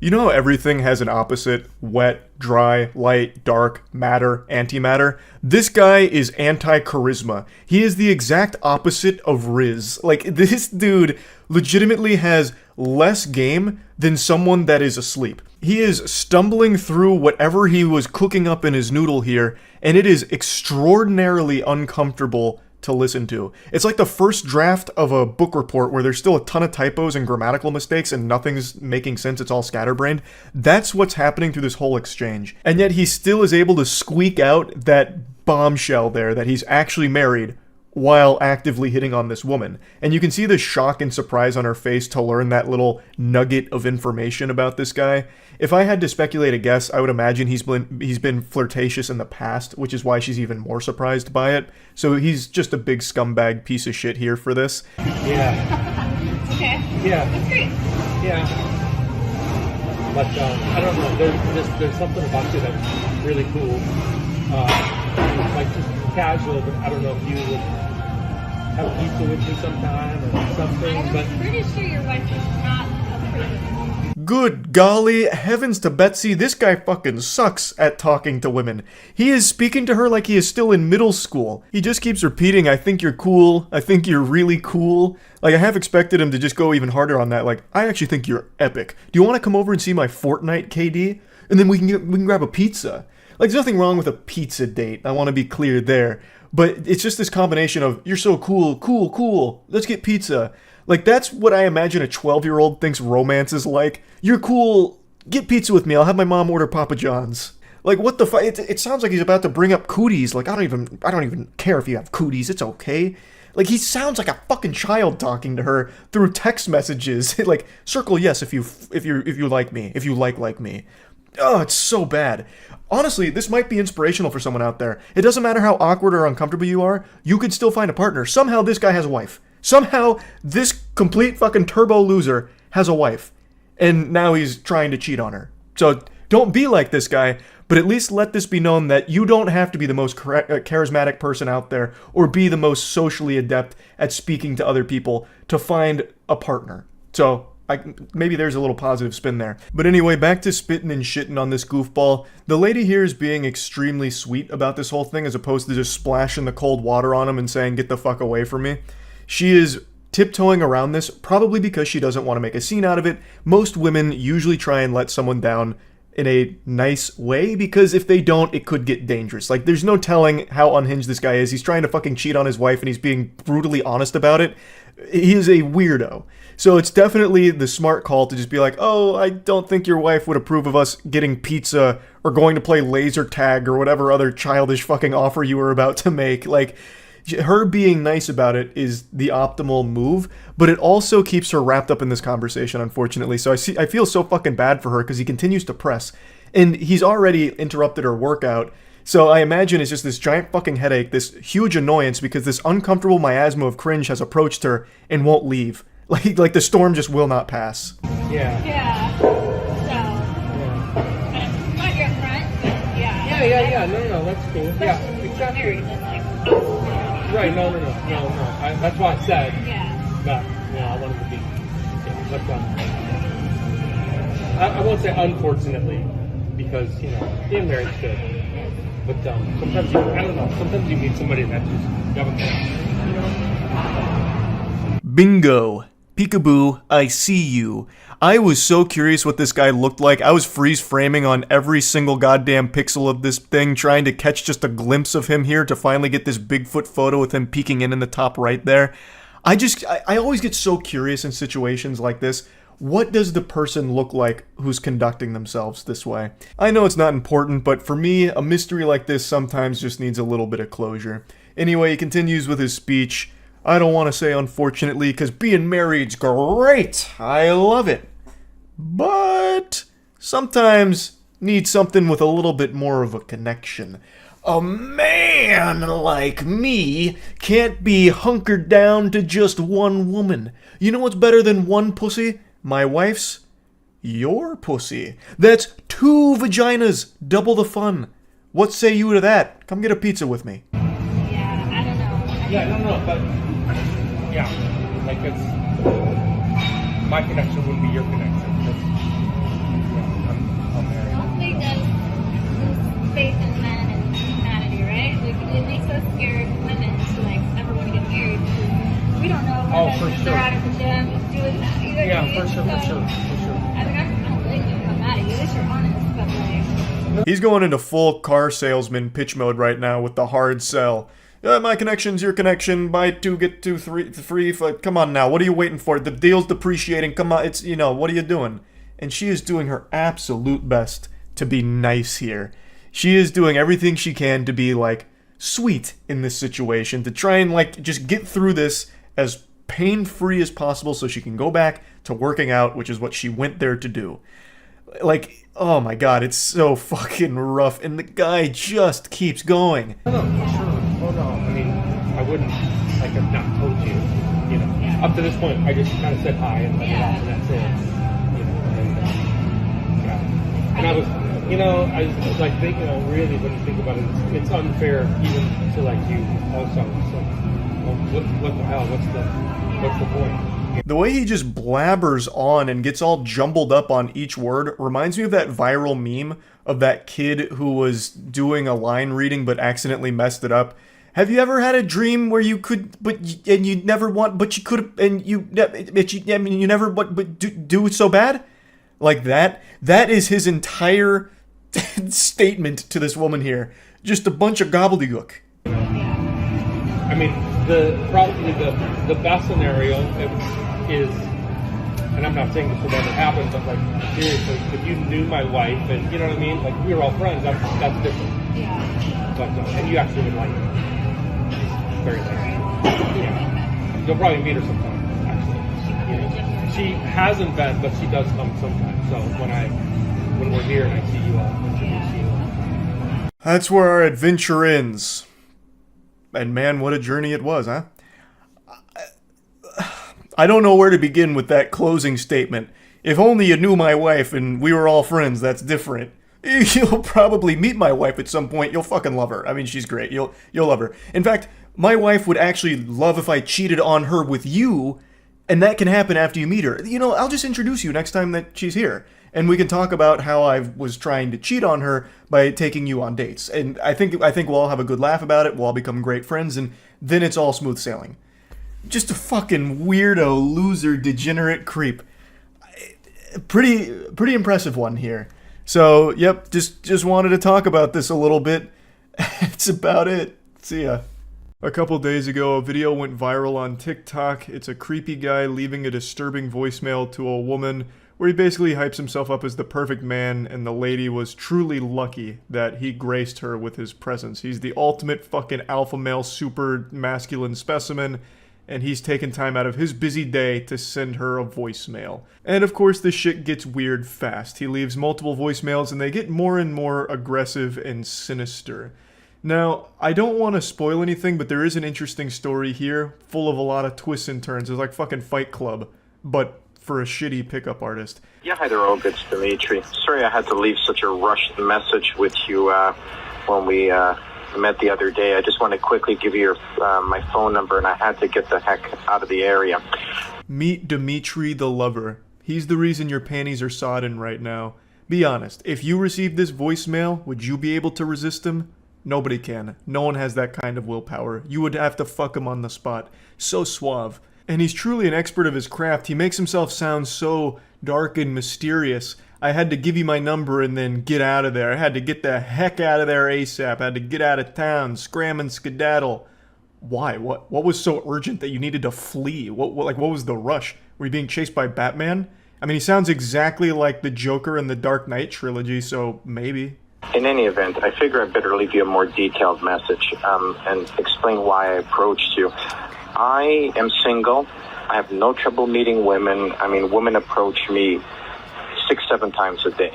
You know how everything has an opposite? Wet, dry, light, dark, matter, antimatter? This guy is anti-charisma. He is the exact opposite of Riz. Like, this dude legitimately has less game than someone that is asleep. He is stumbling through whatever he was cooking up in his noodle here, and it is extraordinarily uncomfortable to listen to. It's like the first draft of a book report where there's still a ton of typos and grammatical mistakes and nothing's making sense, it's all scatterbrained. That's what's happening through this whole exchange. And yet he still is able to squeak out that bombshell there that he's actually married while actively hitting on this woman. And you can see the shock and surprise on her face to learn that little nugget of information about this guy. If I had to speculate a guess, I would imagine he's been flirtatious in the past, which is why she's even more surprised by it. So he's just a big scumbag piece of shit here for this. Yeah. Okay. Yeah. That's great. Yeah. But I don't know. There's something about you that's really cool. Like just casual, but I don't know if you would have pizza with me sometime or something. I'm pretty sure your wife is not a pretty. Good golly, heavens to Betsy, this guy fucking sucks at talking to women. He is speaking to her like he is still in middle school. He just keeps repeating, I think you're cool, I think you're really cool. Like, I half expected him to just go even harder on that, like, I actually think you're epic. Do you want to come over and see my Fortnite, KD? And then we can grab a pizza. Like, there's nothing wrong with a pizza date, I want to be clear there. But it's just this combination of, you're so cool, cool, let's get pizza. Like, that's what I imagine a 12-year-old thinks romance is like. You're cool, get pizza with me, I'll have my mom order Papa John's. Like, what the fuck? It sounds like he's about to bring up cooties. Like, I don't even care if you have cooties, it's okay. Like, he sounds like a fucking child talking to her through text messages. Like, circle yes if you like me, if you like me. Oh, it's so bad. Honestly, this might be inspirational for someone out there. It doesn't matter how awkward or uncomfortable you are, you could still find a partner. Somehow this guy has a wife. Somehow this complete fucking turbo loser has a wife. And now he's trying to cheat on her. So don't be like this guy, but at least let this be known that you don't have to be the most charismatic person out there or be the most socially adept at speaking to other people to find a partner. So maybe there's a little positive spin there. But anyway, back to spitting and shitting on this goofball. The lady here is being extremely sweet about this whole thing as opposed to just splashing the cold water on him and saying, get the fuck away from me. She is tiptoeing around this, probably because she doesn't want to make a scene out of it. Most women usually try and let someone down in a nice way, because if they don't, it could get dangerous. Like, there's no telling how unhinged this guy is. He's trying to fucking cheat on his wife, and he's being brutally honest about it. He is a weirdo. So it's definitely the smart call to just be like, oh, I don't think your wife would approve of us getting pizza or going to play laser tag or whatever other childish fucking offer you were about to make. Like, her being nice about it is the optimal move, but it also keeps her wrapped up in this conversation, unfortunately. So I feel so fucking bad for her because he continues to press, and he's already interrupted her workout. So I imagine it's just this giant fucking headache, this huge annoyance because this uncomfortable miasma of cringe has approached her and won't leave. Like the storm just will not pass. Yeah. Yeah. So. I'm glad you're up front, but yeah. Yeah. No, that's cool. Yeah, exactly. Married, then, like, right, no. That's why I said. yeah. But, I wanted to be. Yeah, but, I won't say unfortunately, because, being married's good. But sometimes sometimes you meet somebody that just doesn't, Bingo. Peekaboo, I see you. I was so curious what this guy looked like. I was freeze framing on every single goddamn pixel of this thing, trying to catch just a glimpse of him here to finally get this Bigfoot photo with him peeking in the top right there. I always get so curious in situations like this. What does the person look like who's conducting themselves this way? I know it's not important, but for me, a mystery like this sometimes just needs a little bit of closure. Anyway, he continues with his speech. I don't want to say unfortunately, because being married's great. I love it. But sometimes need something with a little bit more of a connection. A man like me can't be hunkered down to just one woman. You know what's better than one pussy? My wife's? Your pussy. That's 2 vaginas. Double the fun. What say you to that? Come get a pizza with me. Yeah, I don't know. Yeah, no, but yeah, like it's my connection wouldn't be your connection. I'm married. Hopefully it does lose faith in men and humanity, right? Like, it makes us scared women to like ever want to get married because we don't know if our husbands are out at the gym doing that. You know what I mean? For sure. I mean, I don't blame you. I'm mad at you. At least you're honest, but like. He's going into full car salesman pitch mode right now with the hard sell. My connection's your connection. Buy 2, get 2 free. Come on now. What are you waiting for? The deal's depreciating. Come on. It's, what are you doing? And she is doing her absolute best to be nice here. She is doing everything she can to be, like, sweet in this situation. To try and, like, just get through this as pain-free as possible so she can go back to working out, which is what she went there to do. Like, oh my god, it's so fucking rough. And the guy just keeps going. No, for sure. Oh no, I mean, I wouldn't like have not told you. Up to this point, I just kind of said hi and that's it. And I was, I was like thinking, really, when you think about it, it's unfair even to like you also. So, what the hell? What's the point? The way he just blabbers on and gets all jumbled up on each word reminds me of that viral meme of that kid who was doing a line reading but accidentally messed it up. Have you ever had a dream where you could, and you never want, but you could, and you never, but do it so bad? Like that? That is his entire statement to this woman here. Just a bunch of gobbledygook. I mean, probably the best scenario is, and I'm not saying this would ever happen, but like seriously, if you knew my wife and you know what I mean, like we were all friends, that's different. Yeah. But and you actually would like her. She's very nice. Yeah. You'll probably meet her sometime. Actually, she hasn't been, but she does come sometimes. So when we're here and I see you, I'll introduce you. That's where our adventure ends. And man, what a journey it was, huh? I don't know where to begin with that closing statement. If only you knew my wife and we were all friends, that's different. You'll probably meet my wife at some point. You'll fucking love her. I mean, she's great. You'll love her. In fact, my wife would actually love if I cheated on her with you, and that can happen after you meet her. I'll just introduce you next time that she's here. And we can talk about how I was trying to cheat on her by taking you on dates. And I think we'll all have a good laugh about it. We'll all become great friends, and then it's all smooth sailing. Just a fucking weirdo, loser, degenerate creep. Pretty impressive one here. So, yep, just wanted to talk about this a little bit. That's about it. See ya. A couple days ago, a video went viral on TikTok. It's a creepy guy leaving a disturbing voicemail to a woman where he basically hypes himself up as the perfect man, and the lady was truly lucky that he graced her with his presence. He's the ultimate fucking alpha male, super masculine specimen, and he's taken time out of his busy day to send her a voicemail. And of course, this shit gets weird fast. He leaves multiple voicemails, and they get more and more aggressive and sinister. Now, I don't want to spoil anything, but there is an interesting story here, full of a lot of twists and turns. It's like fucking Fight Club, but for a shitty pickup artist. Yeah, hi there, Olga. It's Dimitri. Sorry I had to leave such a rushed message with you when we met the other day. I just want to quickly give you my phone number, and I had to get the heck out of the area. Meet Dimitri the lover. He's the reason your panties are sodden right now. Be honest, if you received this voicemail, would you be able to resist him? Nobody can. No one has that kind of willpower. You would have to fuck him on the spot. So suave. And he's truly an expert of his craft. He makes himself sound so dark and mysterious. I had to give you my number and then get out of there. I had to get the heck out of there ASAP. I had to get out of town, scram and skedaddle. Why? What was so urgent that you needed to flee? What was the rush? Were you being chased by Batman? I mean, he sounds exactly like the Joker in the Dark Knight trilogy, so maybe. In any event, I figure I better leave you a more detailed message and explain why I approached you. I am single. I have no trouble meeting women. I mean, women approach me 6-7 times a day.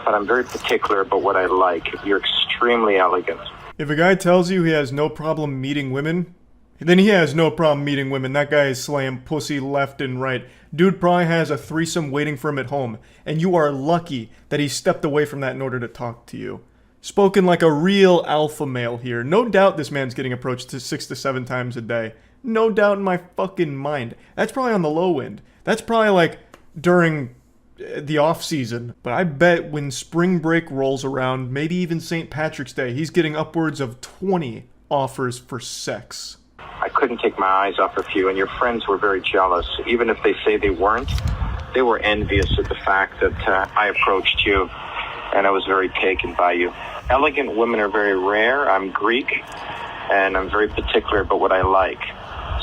But I'm very particular about what I like. You're extremely elegant. If a guy tells you he has no problem meeting women, then he has no problem meeting women. That guy is slaying pussy left and right. Dude probably has a threesome waiting for him at home, and you are lucky that he stepped away from that in order to talk to you. Spoken like a real alpha male here. No doubt this man's getting approached 6 to 7 times a day. No doubt in my fucking mind. That's probably on the low end. That's probably like during the off season. But I bet when spring break rolls around, maybe even St. Patrick's Day, he's getting upwards of 20 offers for sex. I couldn't take my eyes off of you, and your friends were very jealous. Even if they say they weren't, they were envious of the fact that I approached you, and I was very taken by you. Elegant women are very rare. I'm Greek, and I'm very particular about what I like.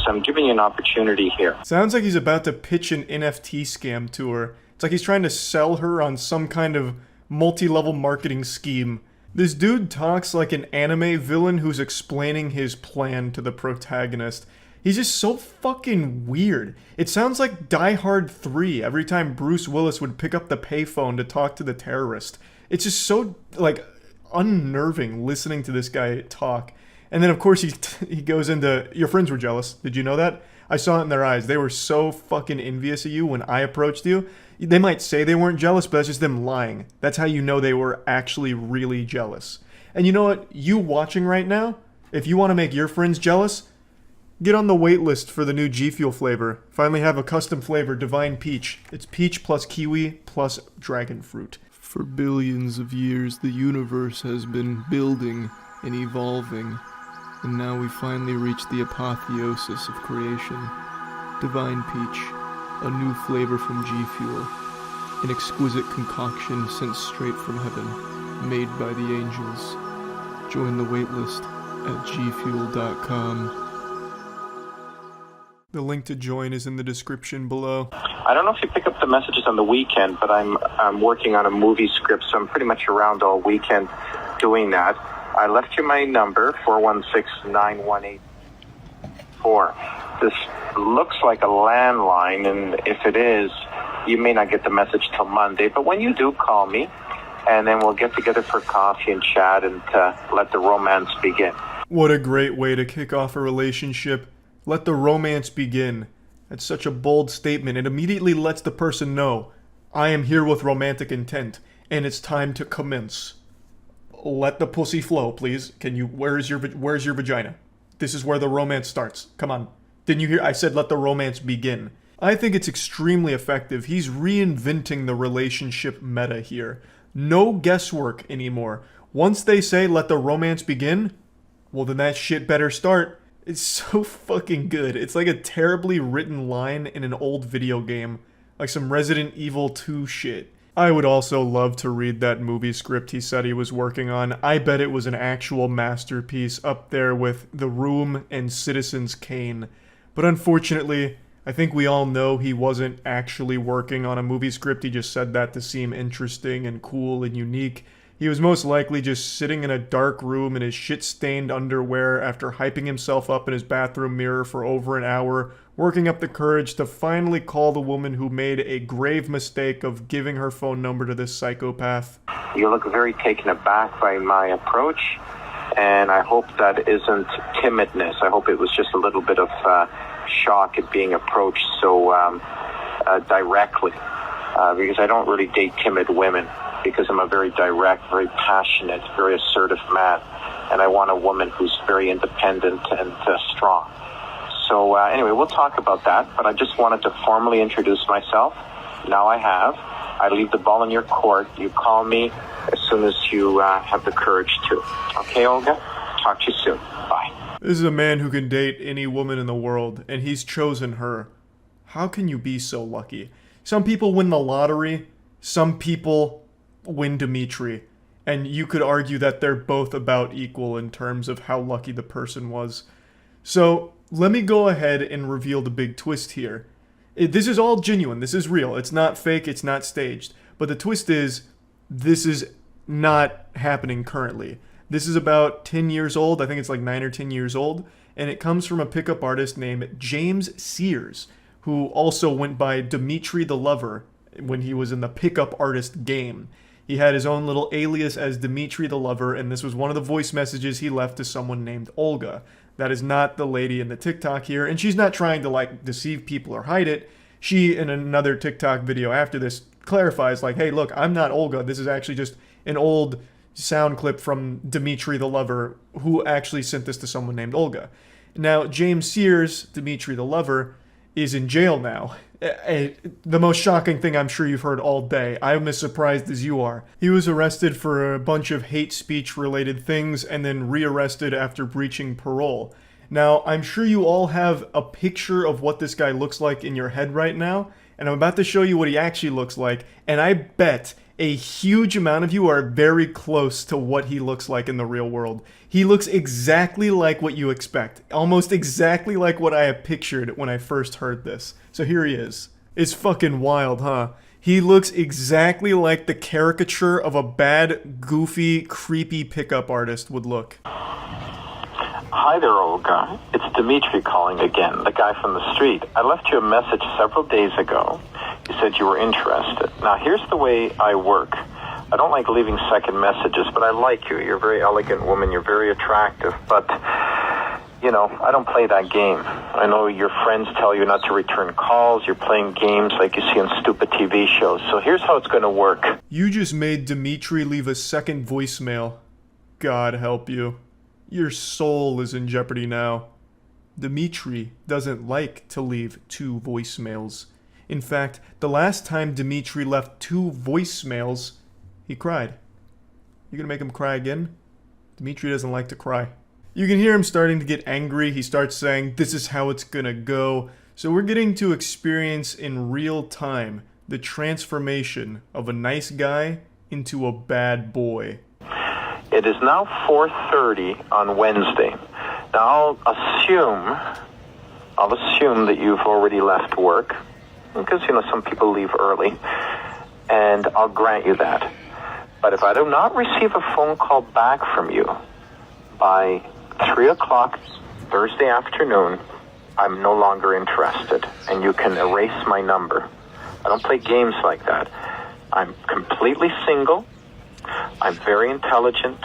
So I'm giving you an opportunity here. Sounds like he's about to pitch an NFT scam to her. It's like he's trying to sell her on some kind of multi-level marketing scheme. This dude talks like an anime villain who's explaining his plan to the protagonist. He's just so fucking weird. It sounds like Die Hard 3 every time Bruce Willis would pick up the payphone to talk to the terrorist. It's just so, like, unnerving listening to this guy talk. And then, of course, he goes into, your friends were jealous. Did you know that? I saw it in their eyes. They were so fucking envious of you when I approached you. They might say they weren't jealous, but that's just them lying. That's how you know they were actually really jealous. And you know what? You watching right now, if you want to make your friends jealous, get on the wait list for the new G Fuel flavor. Finally have a custom flavor, Divine Peach. It's peach plus kiwi plus dragon fruit. For billions of years, the universe has been building and evolving. And now we finally reached the apotheosis of creation. Divine Peach. A new flavor from G Fuel. An exquisite concoction sent straight from heaven, made by the angels. Join the waitlist at gfuel.com. The link to join is in the description below. I don't know if you pick up the messages on the weekend, but I'm working on a movie script, so I'm pretty much around all weekend doing that. I left you my number, 416-9184. This looks like a landline, and if it is, you may not get the message till Monday. But when you do, call me, and then we'll get together for coffee and chat and let the romance begin. What a great way to kick off a relationship. Let the romance begin. That's such a bold statement. It immediately lets the person know, I am here with romantic intent, and it's time to commence. Let the pussy flow, please. Where's your vagina? This is where the romance starts. Come on. Didn't you hear? I said let the romance begin. I think it's extremely effective. He's reinventing the relationship meta here. No guesswork anymore. Once they say let the romance begin, well then that shit better start. It's so fucking good. It's like a terribly written line in an old video game. Like some Resident Evil 2 shit. I would also love to read that movie script he said he was working on. I bet it was an actual masterpiece up there with The Room and Citizens Kane. But unfortunately, I think we all know he wasn't actually working on a movie script. He just said that to seem interesting and cool and unique. He was most likely just sitting in a dark room in his shit-stained underwear after hyping himself up in his bathroom mirror for over an hour, working up the courage to finally call the woman who made a grave mistake of giving her phone number to this psychopath. You look very taken aback by my approach, and I hope that isn't timidness. I hope it was just a little bit of shock at being approached so directly, because I don't really date timid women, because I'm a very direct, very passionate, very assertive man, and I want a woman who's very independent and strong. So anyway, we'll talk about that, but I just wanted to formally introduce myself. Now I have. I leave the ball in your court. You call me as soon as you have the courage to. Okay, Olga? Talk to you soon. Bye. This is a man who can date any woman in the world, and he's chosen her. How can you be so lucky? Some people win the lottery, some people win Dimitri, and you could argue that they're both about equal in terms of how lucky the person was. So, let me go ahead and reveal the big twist here. This is all genuine. This is real. It's not fake. It's not staged. But the twist is, this is not happening currently. This is about 10 years old. I think it's like 9 or 10 years old. And it comes from a pickup artist named James Sears, who also went by Dimitri the Lover when he was in the pickup artist game. He had his own little alias as Dimitri the Lover, and this was one of the voice messages he left to someone named Olga. That is not the lady in the TikTok here, and she's not trying to like deceive people or hide it. She, in another TikTok video after this, clarifies like, hey, look, I'm not Olga. This is actually just an old sound clip from Dimitri the Lover, who actually sent this to someone named Olga. Now, James Sears, Dimitri the Lover, is in jail now. The most shocking thing I'm sure you've heard all day. I'm as surprised as you are. He was arrested for a bunch of hate speech related things and then rearrested after breaching parole. Now, I'm sure you all have a picture of what this guy looks like in your head right now, and I'm about to show you what he actually looks like, and I bet a huge amount of you are very close to what he looks like in the real world. He looks exactly like what you expect. Almost exactly like what I had pictured when I first heard this. So here he is. It's fucking wild, huh? He looks exactly like the caricature of a bad, goofy, creepy pickup artist would look. Hi there, Olga. It's Dimitri calling again, the guy from the street. I left you a message several days ago. You said you were interested. Now, here's the way I work. I don't like leaving second messages, but I like you. You're a very elegant woman. You're very attractive. But, you know, I don't play that game. I know your friends tell you not to return calls. You're playing games like you see on stupid TV shows. So here's how it's going to work. You just made Dimitri leave a second voicemail. God help you. Your soul is in jeopardy now. Dimitri doesn't like to leave 2 voicemails. In fact, the last time Dimitri left 2 voicemails, he cried. You gonna make him cry again? Dimitri doesn't like to cry. You can hear him starting to get angry. He starts saying, this is how it's gonna go. So we're getting to experience in real time the transformation of a nice guy into a bad boy. It is now 4:30 on Wednesday. Now I'll assume that you've already left work, because, you know, some people leave early, and I'll grant you that. But if I do not receive a phone call back from you by 3 o'clock Thursday afternoon, I'm no longer interested, and you can erase my number. I don't play games like that. I'm completely single. I'm very intelligent.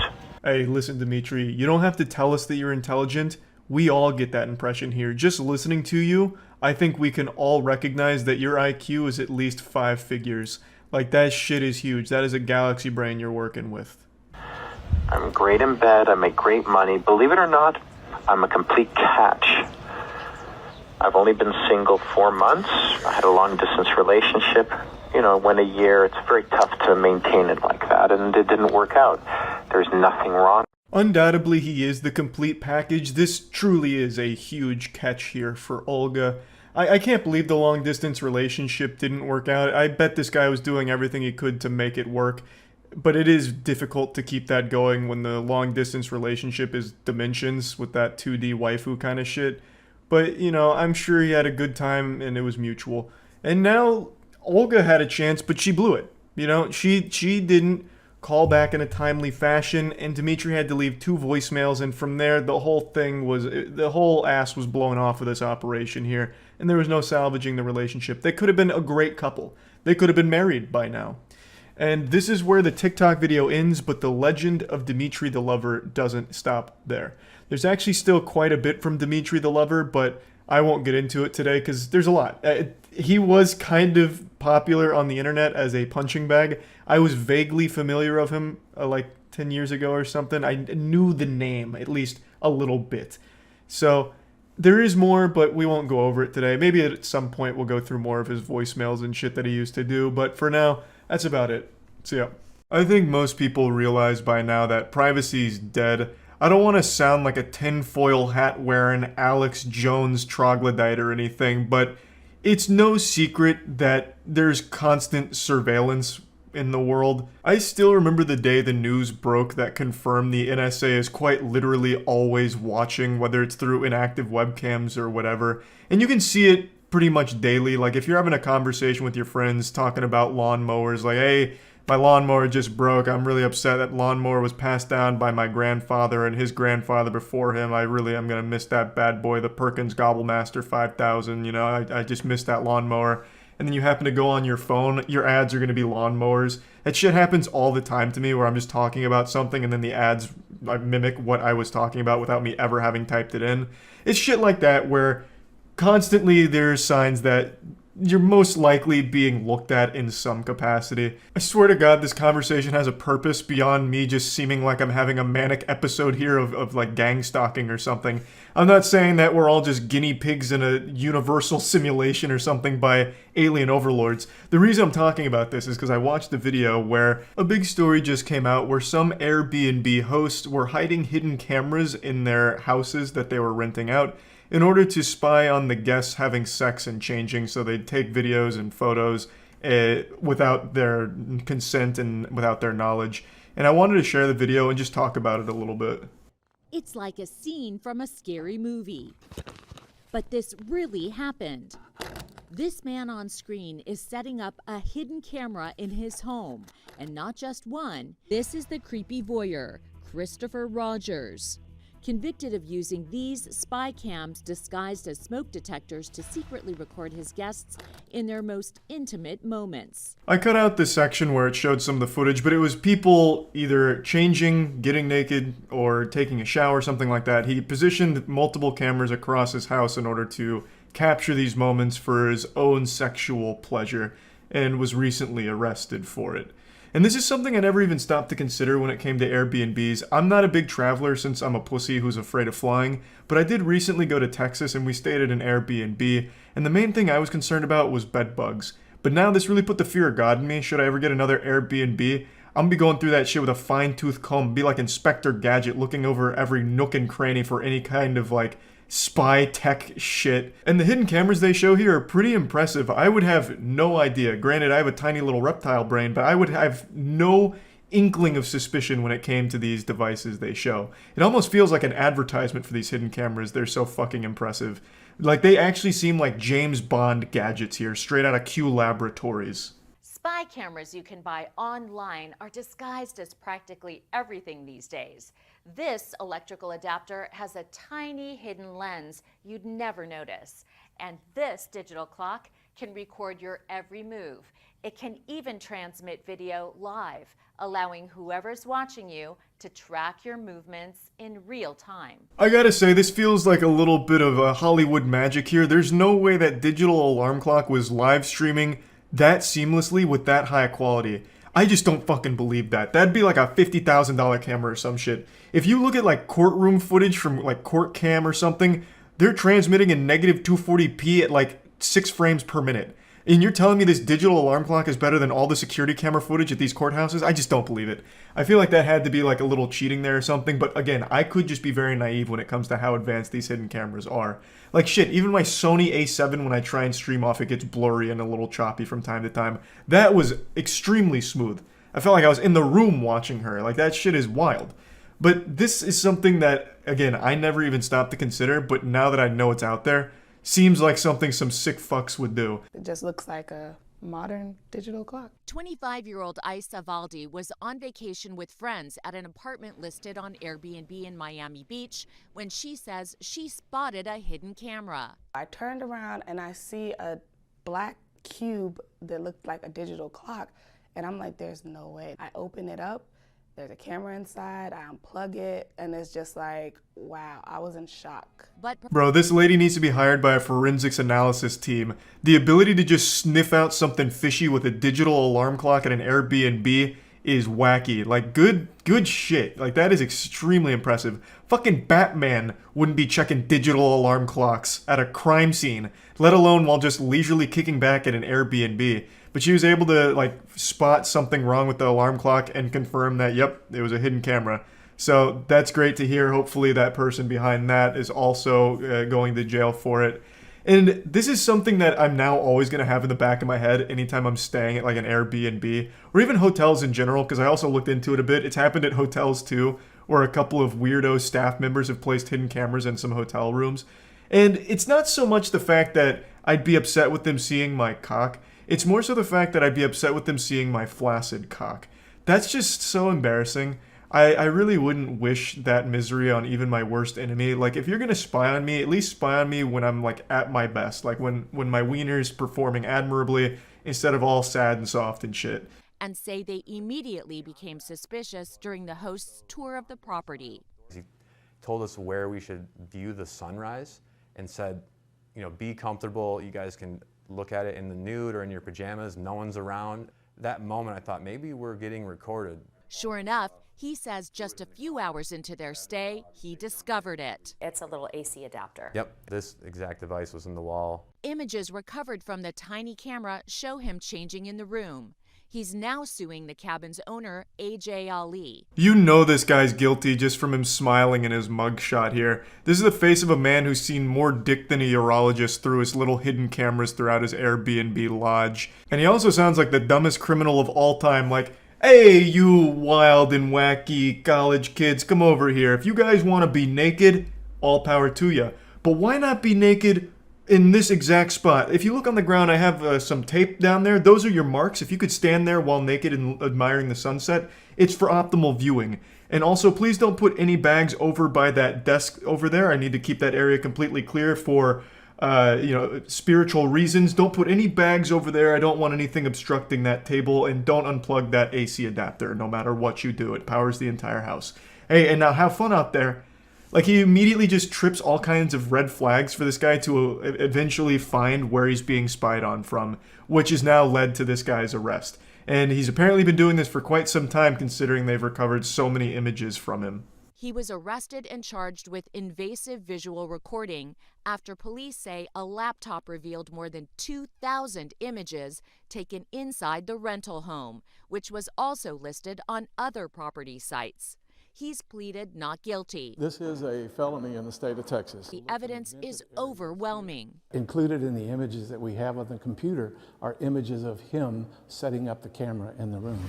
Hey, listen, Dimitri, you don't have to tell us that you're intelligent. We all get that impression here. Just listening to you, I think we can all recognize that your IQ is at least 5 figures. Like, that shit is huge. That is a galaxy brain you're working with. I'm great in bed. I make great money. Believe it or not, I'm a complete catch. I've only been single 4 months. I had a long-distance relationship. You know, went a year. It's very tough to maintain it like that, and it didn't work out. There's nothing wrong. Undoubtedly, he is the complete package. This truly is a huge catch here for Olga. I can't believe the long-distance relationship didn't work out. I bet this guy was doing everything he could to make it work. But it is difficult to keep that going when the long-distance relationship is Dimensions with that 2D waifu kind of shit. But, you know, I'm sure he had a good time and it was mutual. And now Olga had a chance, but she blew it. You know, she didn't call back in a timely fashion, and Dimitri had to leave 2 voicemails, and from there, the whole ass was blown off of this operation here, and there was no salvaging the relationship. They could have been a great couple. They could have been married by now. And this is where the TikTok video ends, but the legend of Dimitri the Lover doesn't stop there. There's actually still quite a bit from Dimitri the Lover, but I won't get into it today because there's a lot. He was kind of popular on the internet as a punching bag. I was vaguely familiar of him like 10 years ago or something. I knew the name at least a little bit. So there is more, but we won't go over it today. Maybe at some point we'll go through more of his voicemails and shit that he used to do. But for now, that's about it. So yeah. I think most people realize by now that privacy's dead. I don't want to sound like a tinfoil hat wearing Alex Jones troglodyte or anything, but it's no secret that there's constant surveillance in the world. I still remember the day the news broke that confirmed the NSA is quite literally always watching, whether it's through inactive webcams or whatever. And you can see it pretty much daily. Like if you're having a conversation with your friends talking about lawnmowers, like, hey, my lawnmower just broke. I'm really upset. That lawnmower was passed down by my grandfather and his grandfather before him. I'm gonna miss that bad boy, the Perkins Gobblemaster 5000. You know, I just missed that lawnmower. And then you happen to go on your phone, your ads are gonna be lawnmowers. That shit happens all the time to me, where I'm just talking about something and then the ads mimic what I was talking about without me ever having typed it in. It's shit like that where constantly there's signs that you're most likely being looked at in some capacity. I swear to God, this conversation has a purpose beyond me just seeming like I'm having a manic episode here of like gang stalking or something. I'm not saying that we're all just guinea pigs in a universal simulation or something by alien overlords. The reason I'm talking about this is because I watched a video where a big story just came out where some Airbnb hosts were hiding hidden cameras in their houses that they were renting out in order to spy on the guests having sex and changing, so they'd take videos and photos without their consent and without their knowledge. And I wanted to share the video and just talk about it a little bit. It's like a scene from a scary movie. But this really happened. This man on screen is setting up a hidden camera in his home, and not just one. This is the creepy voyeur, Christopher Rogers, convicted of using these spy cams disguised as smoke detectors to secretly record his guests in their most intimate moments. I cut out this section where it showed some of the footage, but it was people either changing, getting naked, or taking a shower, something like that. He positioned multiple cameras across his house in order to capture these moments for his own sexual pleasure, and was recently arrested for it. And this is something I never even stopped to consider when it came to Airbnbs. I'm not a big traveler since I'm a pussy who's afraid of flying, but I did recently go to Texas and we stayed at an Airbnb, and the main thing I was concerned about was bed bugs. But now this really put the fear of God in me. Should I ever get another Airbnb, I'm gonna be going through that shit with a fine-tooth comb, be like Inspector Gadget, looking over every nook and cranny for any kind of like spy tech shit. And the hidden cameras they show here are pretty impressive. I would have no idea. Granted, I have a tiny little reptile brain, but I would have no inkling of suspicion when it came to these devices they show. It almost feels like an advertisement for these hidden cameras. They're so fucking impressive. Like, they actually seem like James Bond gadgets here, straight out of Q Laboratories. Spy cameras you can buy online are disguised as practically everything these days. This electrical adapter has a tiny hidden lens you'd never notice. And this digital clock can record your every move. It can even transmit video live, allowing whoever's watching you to track your movements in real time. I gotta say, this feels like a little bit of a Hollywood magic here. There's no way that digital alarm clock was live streaming that seamlessly with that high quality. I just don't fucking believe that. That'd be like a $50,000 camera or some shit. If you look at like courtroom footage from like court cam or something, they're transmitting in negative 240p at like 6 frames per minute. And you're telling me this digital alarm clock is better than all the security camera footage at these courthouses? I just don't believe it. I feel like that had to be like a little cheating there or something, but again, I could just be very naive when it comes to how advanced these hidden cameras are. Like shit, even my Sony A7, when I try and stream off, it gets blurry and a little choppy from time to time. That was extremely smooth. I felt like I was in the room watching her. Like, that shit is wild. But this is something that, again, I never even stopped to consider, but now that I know it's out there, seems like something some sick fucks would do. It just looks like a modern digital clock. 25-year-old Isa Valdi was on vacation with friends at an apartment listed on Airbnb in Miami Beach when she says she spotted a hidden camera. I turned around and I see a black cube that looked like a digital clock, and I'm like, there's no way. I open it up. There's a camera inside, I unplug it, and it's just like, wow, I was in shock. Bro, this lady needs to be hired by a forensics analysis team. The ability to just sniff out something fishy with a digital alarm clock at an Airbnb is wacky. Like, good shit. Like, that is extremely impressive. Fucking Batman wouldn't be checking digital alarm clocks at a crime scene, let alone while just leisurely kicking back at an Airbnb. But she was able to, like, spot something wrong with the alarm clock and confirm that, yep, it was a hidden camera. So that's great to hear. Hopefully that person behind that is also going to jail for it. And this is something that I'm now always going to have in the back of my head anytime I'm staying at, like, an Airbnb or even hotels in general, because I also looked into it a bit. It's happened at hotels, too, where a couple of weirdo staff members have placed hidden cameras in some hotel rooms. And it's not so much the fact that I'd be upset with them seeing my cock. It's more so the fact that I'd be upset with them seeing my flaccid cock. That's just so embarrassing. I really wouldn't wish that misery on even my worst enemy. Like, if you're gonna spy on me, at least spy on me when I'm, like, at my best. Like, when my wiener's performing admirably, instead of all sad and soft and shit. And say they immediately became suspicious during the host's tour of the property. He told us where we should view the sunrise and said, you know, be comfortable, you guys can look at it in the nude or in your pajamas, no one's around. That moment I thought, maybe we're getting recorded. Sure enough, he says just a few hours into their stay, he discovered it. It's a little AC adapter. Yep, this exact device was in the wall. Images recovered from the tiny camera show him changing in the room. He's now suing the cabin's owner, AJ Ali. You know this guy's guilty just from him smiling in his mugshot here. This is the face of a man who's seen more dick than a urologist through his little hidden cameras throughout his Airbnb lodge. And he also sounds like the dumbest criminal of all time, like, hey, you wild and wacky college kids, come over here. If you guys want to be naked, all power to you. But why not be naked in this exact spot? If you look on the ground, I have some tape down there. Those are your marks. If you could stand there while naked and admiring the sunset, it's for optimal viewing. And also, please don't put any bags over by that desk over there. I need to keep that area completely clear for spiritual reasons. Don't put any bags over there. I don't want anything obstructing that table, and don't unplug that AC adapter. No matter what you do, it powers the entire house. Hey, and now have fun out there. Like, he immediately just trips all kinds of red flags for this guy to eventually find where he's being spied on from, which has now led to this guy's arrest. And he's apparently been doing this for quite some time, considering they've recovered so many images from him. He was arrested and charged with invasive visual recording after police say a laptop revealed more than 2,000 images taken inside the rental home, which was also listed on other property sites. He's pleaded not guilty. This is a felony in the state of Texas. The evidence is overwhelming. Included in the images that we have on the computer are images of him setting up the camera in the room.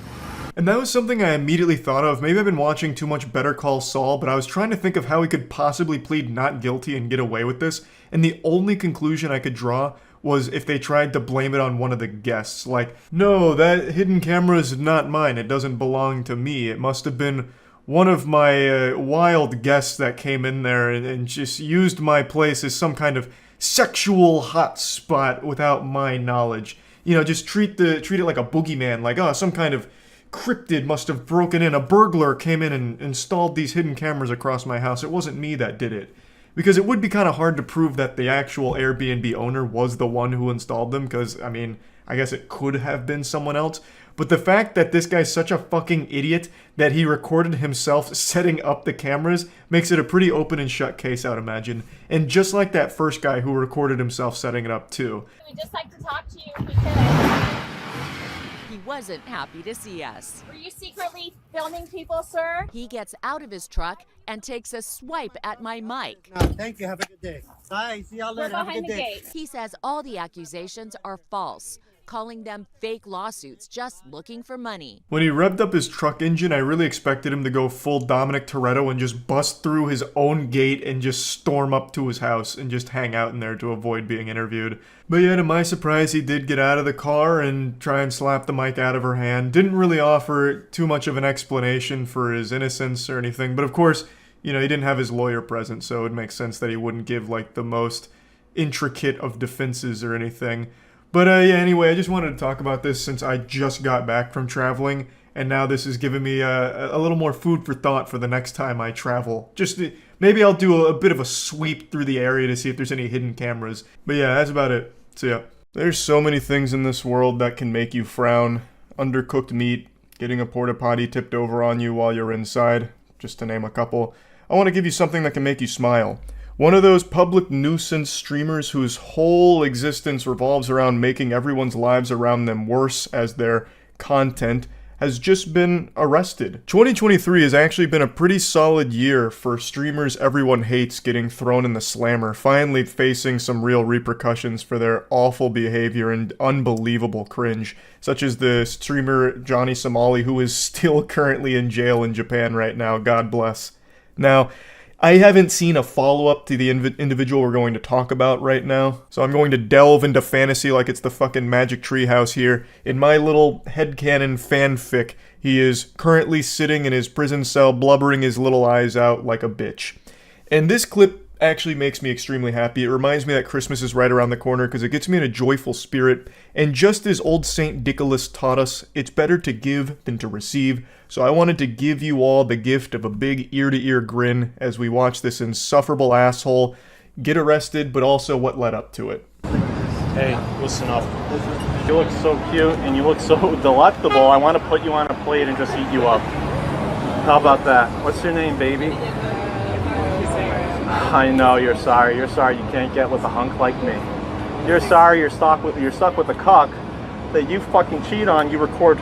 And that was something I immediately thought of. Maybe I've been watching too much Better Call Saul, but I was trying to think of how he could possibly plead not guilty and get away with this. And the only conclusion I could draw was if they tried to blame it on one of the guests. Like, no, that hidden camera is not mine. It doesn't belong to me. It must have been one of my wild guests that came in there and just used my place as some kind of sexual hotspot without my knowledge. You know, just treat it like a boogeyman, like, oh, some kind of cryptid must have broken in. A burglar came in and installed these hidden cameras across my house. It wasn't me that did it. Because it would be kind of hard to prove that the actual Airbnb owner was the one who installed them, because, I mean, I guess it could have been someone else. But the fact that this guy's such a fucking idiot that he recorded himself setting up the cameras makes it a pretty open and shut case, I would imagine. And just like that first guy who recorded himself setting it up too. We'd just like to talk to you if we could. He wasn't happy to see us. Were you secretly filming people, sir? He gets out of his truck and takes a swipe at my mic. No, thank you. Have a good day. Bye. See y'all later. We're Have a behind good the day. gate. He says all the accusations are false, calling them fake lawsuits just looking for money. When he revved up his truck engine, I really expected him to go full Dominic Toretto and just bust through his own gate and just storm up to his house and just hang out in there to avoid being interviewed. But yeah, to my surprise, he did get out of the car and try and slap the mic out of her hand. Didn't really offer too much of an explanation for his innocence or anything, but of course, you know, he didn't have his lawyer present, so it makes sense that he wouldn't give, like, the most intricate of defenses or anything. But yeah, anyway, I just wanted to talk about this since I just got back from traveling, and now this has given me a little more food for thought for the next time I travel. Just maybe I'll do a bit of a sweep through the area to see if there's any hidden cameras. But yeah, that's about it. So yeah, there's so many things in this world that can make you frown. Undercooked meat, getting a porta potty tipped over on you while you're inside, just to name a couple. I want to give you something that can make you smile. One of those public nuisance streamers whose whole existence revolves around making everyone's lives around them worse as their content has just been arrested. 2023 has actually been a pretty solid year for streamers everyone hates getting thrown in the slammer, finally facing some real repercussions for their awful behavior and unbelievable cringe, such as the streamer Johnny Somali, who is still currently in jail in Japan right now, God bless. Now, I haven't seen a follow-up to the individual we're going to talk about right now, so I'm going to delve into fantasy like it's the fucking Magic Treehouse here. In my little headcanon fanfic, he is currently sitting in his prison cell blubbering his little eyes out like a bitch. And this clip actually makes me extremely happy. It reminds me that Christmas is right around the corner because it gets me in a joyful spirit. And just as old Saint Nicholas taught us, it's better to give than to receive. So I wanted to give you all the gift of a big ear-to-ear grin as we watch this insufferable asshole get arrested, but also what led up to it. Hey, listen up. You look so cute and you look so delectable. I want to put you on a plate and just eat you up. How about that? What's your name, baby? I know you're sorry. You're sorry you can't get with a hunk like me. You're sorry you're stuck with a cuck that you fucking cheat on. You record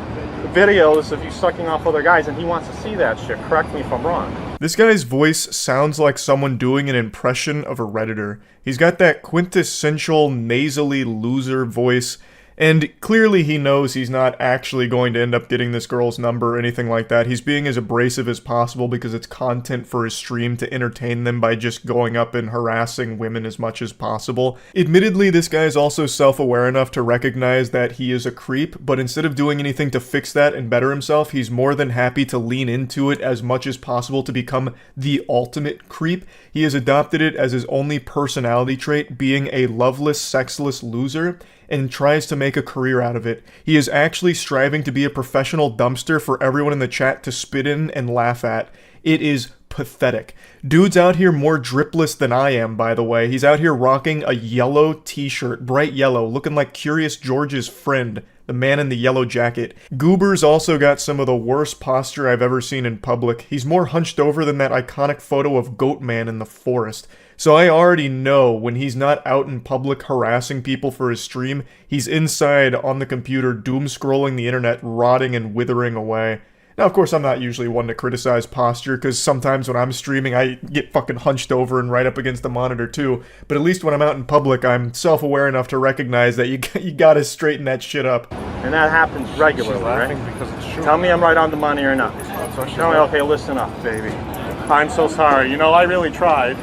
videos of you sucking off other guys and he wants to see that shit. Correct me if I'm wrong. This guy's voice sounds like someone doing an impression of a Redditor. He's got that quintessential nasally loser voice, and clearly he knows he's not actually going to end up getting this girl's number or anything like that. He's being as abrasive as possible because it's content for his stream to entertain them by just going up and harassing women as much as possible. Admittedly, this guy is also self-aware enough to recognize that he is a creep, but instead of doing anything to fix that and better himself, he's more than happy to lean into it as much as possible to become the ultimate creep. He has adopted it as his only personality trait, being a loveless, sexless loser, and tries to make a career out of it. He is actually striving to be a professional dumpster for everyone in the chat to spit in and laugh at. It is pathetic. Dude's out here more dripless than I am, by the way. He's out here rocking a yellow t-shirt, bright yellow, looking like Curious George's friend, the man in the yellow jacket. Goober's also got some of the worst posture I've ever seen in public. He's more hunched over than that iconic photo of Goatman in the forest. So I already know when he's not out in public harassing people for his stream, he's inside on the computer doom-scrolling the internet, rotting and withering away. Now, of course, I'm not usually one to criticize posture, because sometimes when I'm streaming, I get fucking hunched over and right up against the monitor too. But at least when I'm out in public, I'm self-aware enough to recognize that you gotta straighten that shit up. And that happens regularly, right? Tell me I'm right on the money or not. Tell me, okay, listen up, baby. I'm so sorry. You know, I really tried.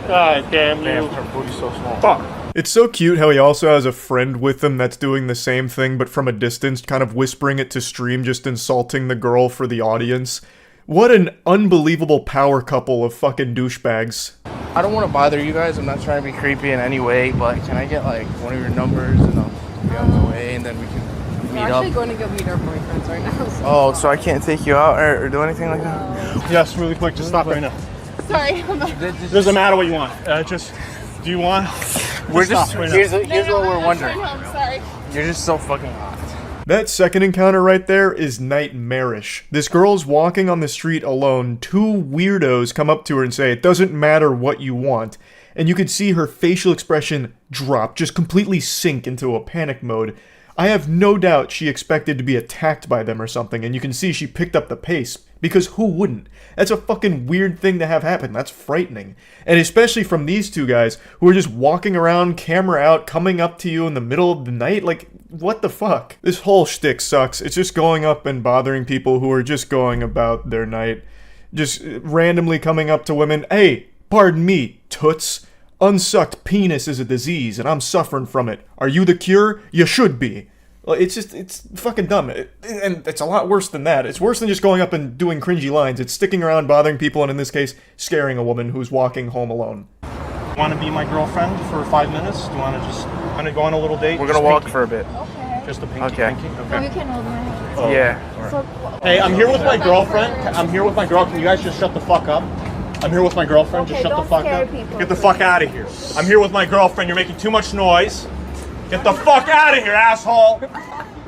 God damn you. Damn, her booty's so small. Fuck. It's so cute how he also has a friend with him that's doing the same thing, but from a distance, kind of whispering it to stream, just insulting the girl for the audience. What an unbelievable power couple of fucking douchebags. I don't want to bother you guys, I'm not trying to be creepy in any way, but can I get like one of your numbers and I'll be on my way and then we can meet up? We're actually going to go meet our boyfriends right now. So. Oh, so I can't take you out or do anything like that? Yes, really quick, just stop right now. Sorry. Doesn't matter what you want. Do you want? We're just, right here's what we're wondering. I'm sorry. You're just so fucking hot. That second encounter right there is nightmarish. This girl's walking on the street alone. Two weirdos come up to her and say, "It doesn't matter what you want." And you could see her facial expression drop, just completely sink into a panic mode. I have no doubt she expected to be attacked by them or something, and you can see she picked up the pace. Because who wouldn't? That's a fucking weird thing to have happen. That's frightening. And especially from these two guys who are just walking around, camera out, coming up to you in the middle of the night. Like, what the fuck? This whole shtick sucks. It's just going up and bothering people who are just going about their night. Just randomly coming up to women. "Hey, pardon me, toots. Unsucked penis is a disease and I'm suffering from it. Are you the cure? You should be." It's fucking dumb. And it's a lot worse than that. It's worse than just going up and doing cringy lines. It's sticking around, bothering people, and in this case, scaring a woman who's walking home alone. Want to be my girlfriend for 5 minutes? Do you want to just go on a little date? We're going to walk for a bit. Okay. Just a pinky. Okay. Pinky? So you can hold my hand. Oh. Yeah. So, Hey, I'm here with my girlfriend. I'm here with my girl. Can you guys just shut the fuck up? I'm here with my girlfriend. Okay, just shut the don't fuck scare up. people. Get the fuck out of here. I'm here with my girlfriend. You're making too much noise. Get the fuck out of here, asshole.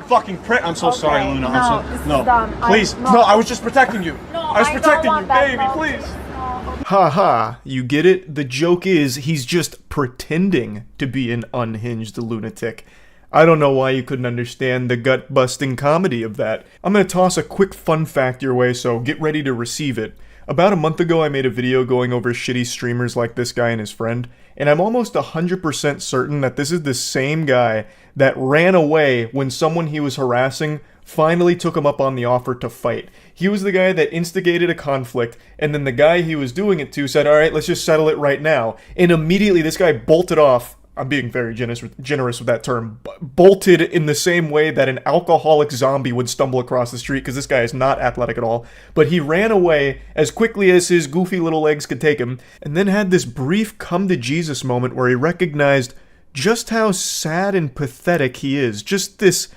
Fucking prick. I'm so sorry, Luna. No, this is dumb. Please. No. No, I was just protecting you. No, I was I protecting don't you, want that, baby. no. Please. Ha ha, you get it? The joke is he's just pretending to be an unhinged lunatic. I don't know why you couldn't understand the gut-busting comedy of that. I'm gonna toss a quick fun fact your way, so get ready to receive it. About a month ago, I made a video going over shitty streamers like this guy and his friend, and I'm almost 100% certain that this is the same guy that ran away when someone he was harassing finally took him up on the offer to fight. He was the guy that instigated a conflict, and then the guy he was doing it to said, all right, let's just settle it right now. And immediately this guy bolted off. I'm being very generous with that term. Bolted in the same way that an alcoholic zombie would stumble across the street, because this guy is not athletic at all. But he ran away as quickly as his goofy little legs could take him, and then had this brief come-to-Jesus moment where he recognized just how sad and pathetic he is. Just this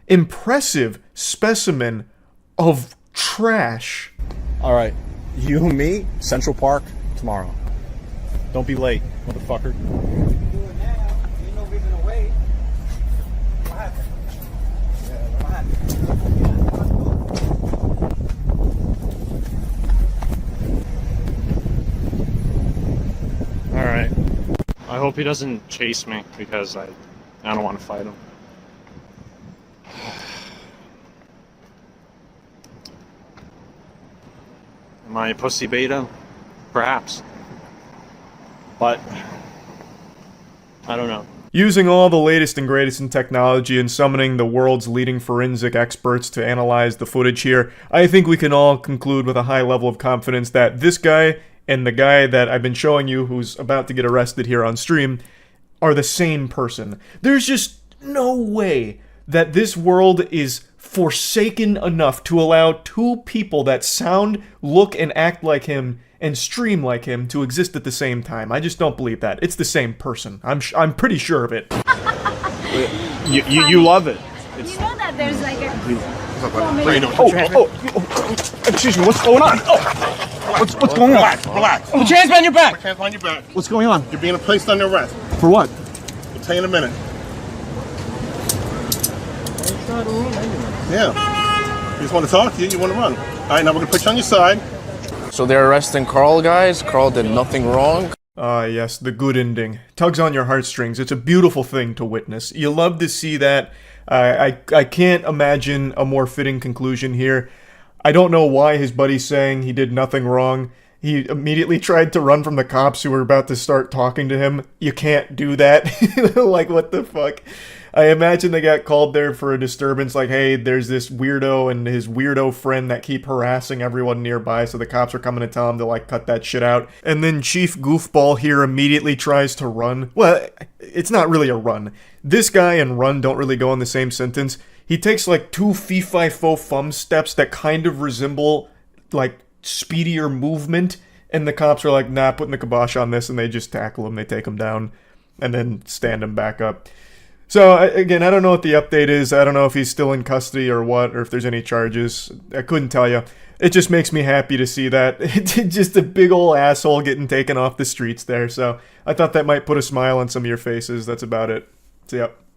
impressive specimen of trash. All right, you and me, Central Park, tomorrow. Don't be late, motherfucker. All right. I hope he doesn't chase me because I don't want to fight him. Am I a pussy beta? Perhaps. But I don't know. Using all the latest and greatest in technology and summoning the world's leading forensic experts to analyze the footage here, I think we can all conclude with a high level of confidence that this guy and the guy that I've been showing you who's about to get arrested here on stream are the same person. There's just no way that this world is forsaken enough to allow two people that sound, look, and act like him and stream like him to exist at the same time. I just don't believe that. It's the same person. I'm pretty sure of it. You love it. You know that there's like a... Excuse me, what's going on? What's going on? Relax. Put your hands behind your back. Put your hands behind your back. What's going on? You're being placed under arrest. For what? We'll tell you in a minute. Yeah. You just want to talk to you, you want to run. All right, now we're going to put you on your side. So they're arresting Carl, guys. Carl did nothing wrong. Ah, yes, the good ending. Tugs on your heartstrings. It's a beautiful thing to witness. You love to see that. I can't imagine a more fitting conclusion here. I don't know why his buddy's saying he did nothing wrong. He immediately tried to run from the cops who were about to start talking to him. You can't do that. Like, what the fuck? I imagine they got called there for a disturbance, like, hey, there's this weirdo and his weirdo friend that keep harassing everyone nearby, so the cops are coming to tell him to, like, cut that shit out. And then Chief Goofball here immediately tries to run. Well, it's not really a run. This guy and run don't really go in the same sentence. He takes, like, two fee-fi-fo-fum steps that kind of resemble, like, speedier movement, and the cops are like, nah, putting the kibosh on this, and they just tackle him, they take him down, and then stand him back up. So, again, I don't know what the update is. I don't know if he's still in custody or what, or if there's any charges. I couldn't tell you. It just makes me happy to see that. It's just a big ol' asshole getting taken off the streets there. So, I thought that might put a smile on some of your faces. That's about it. See ya.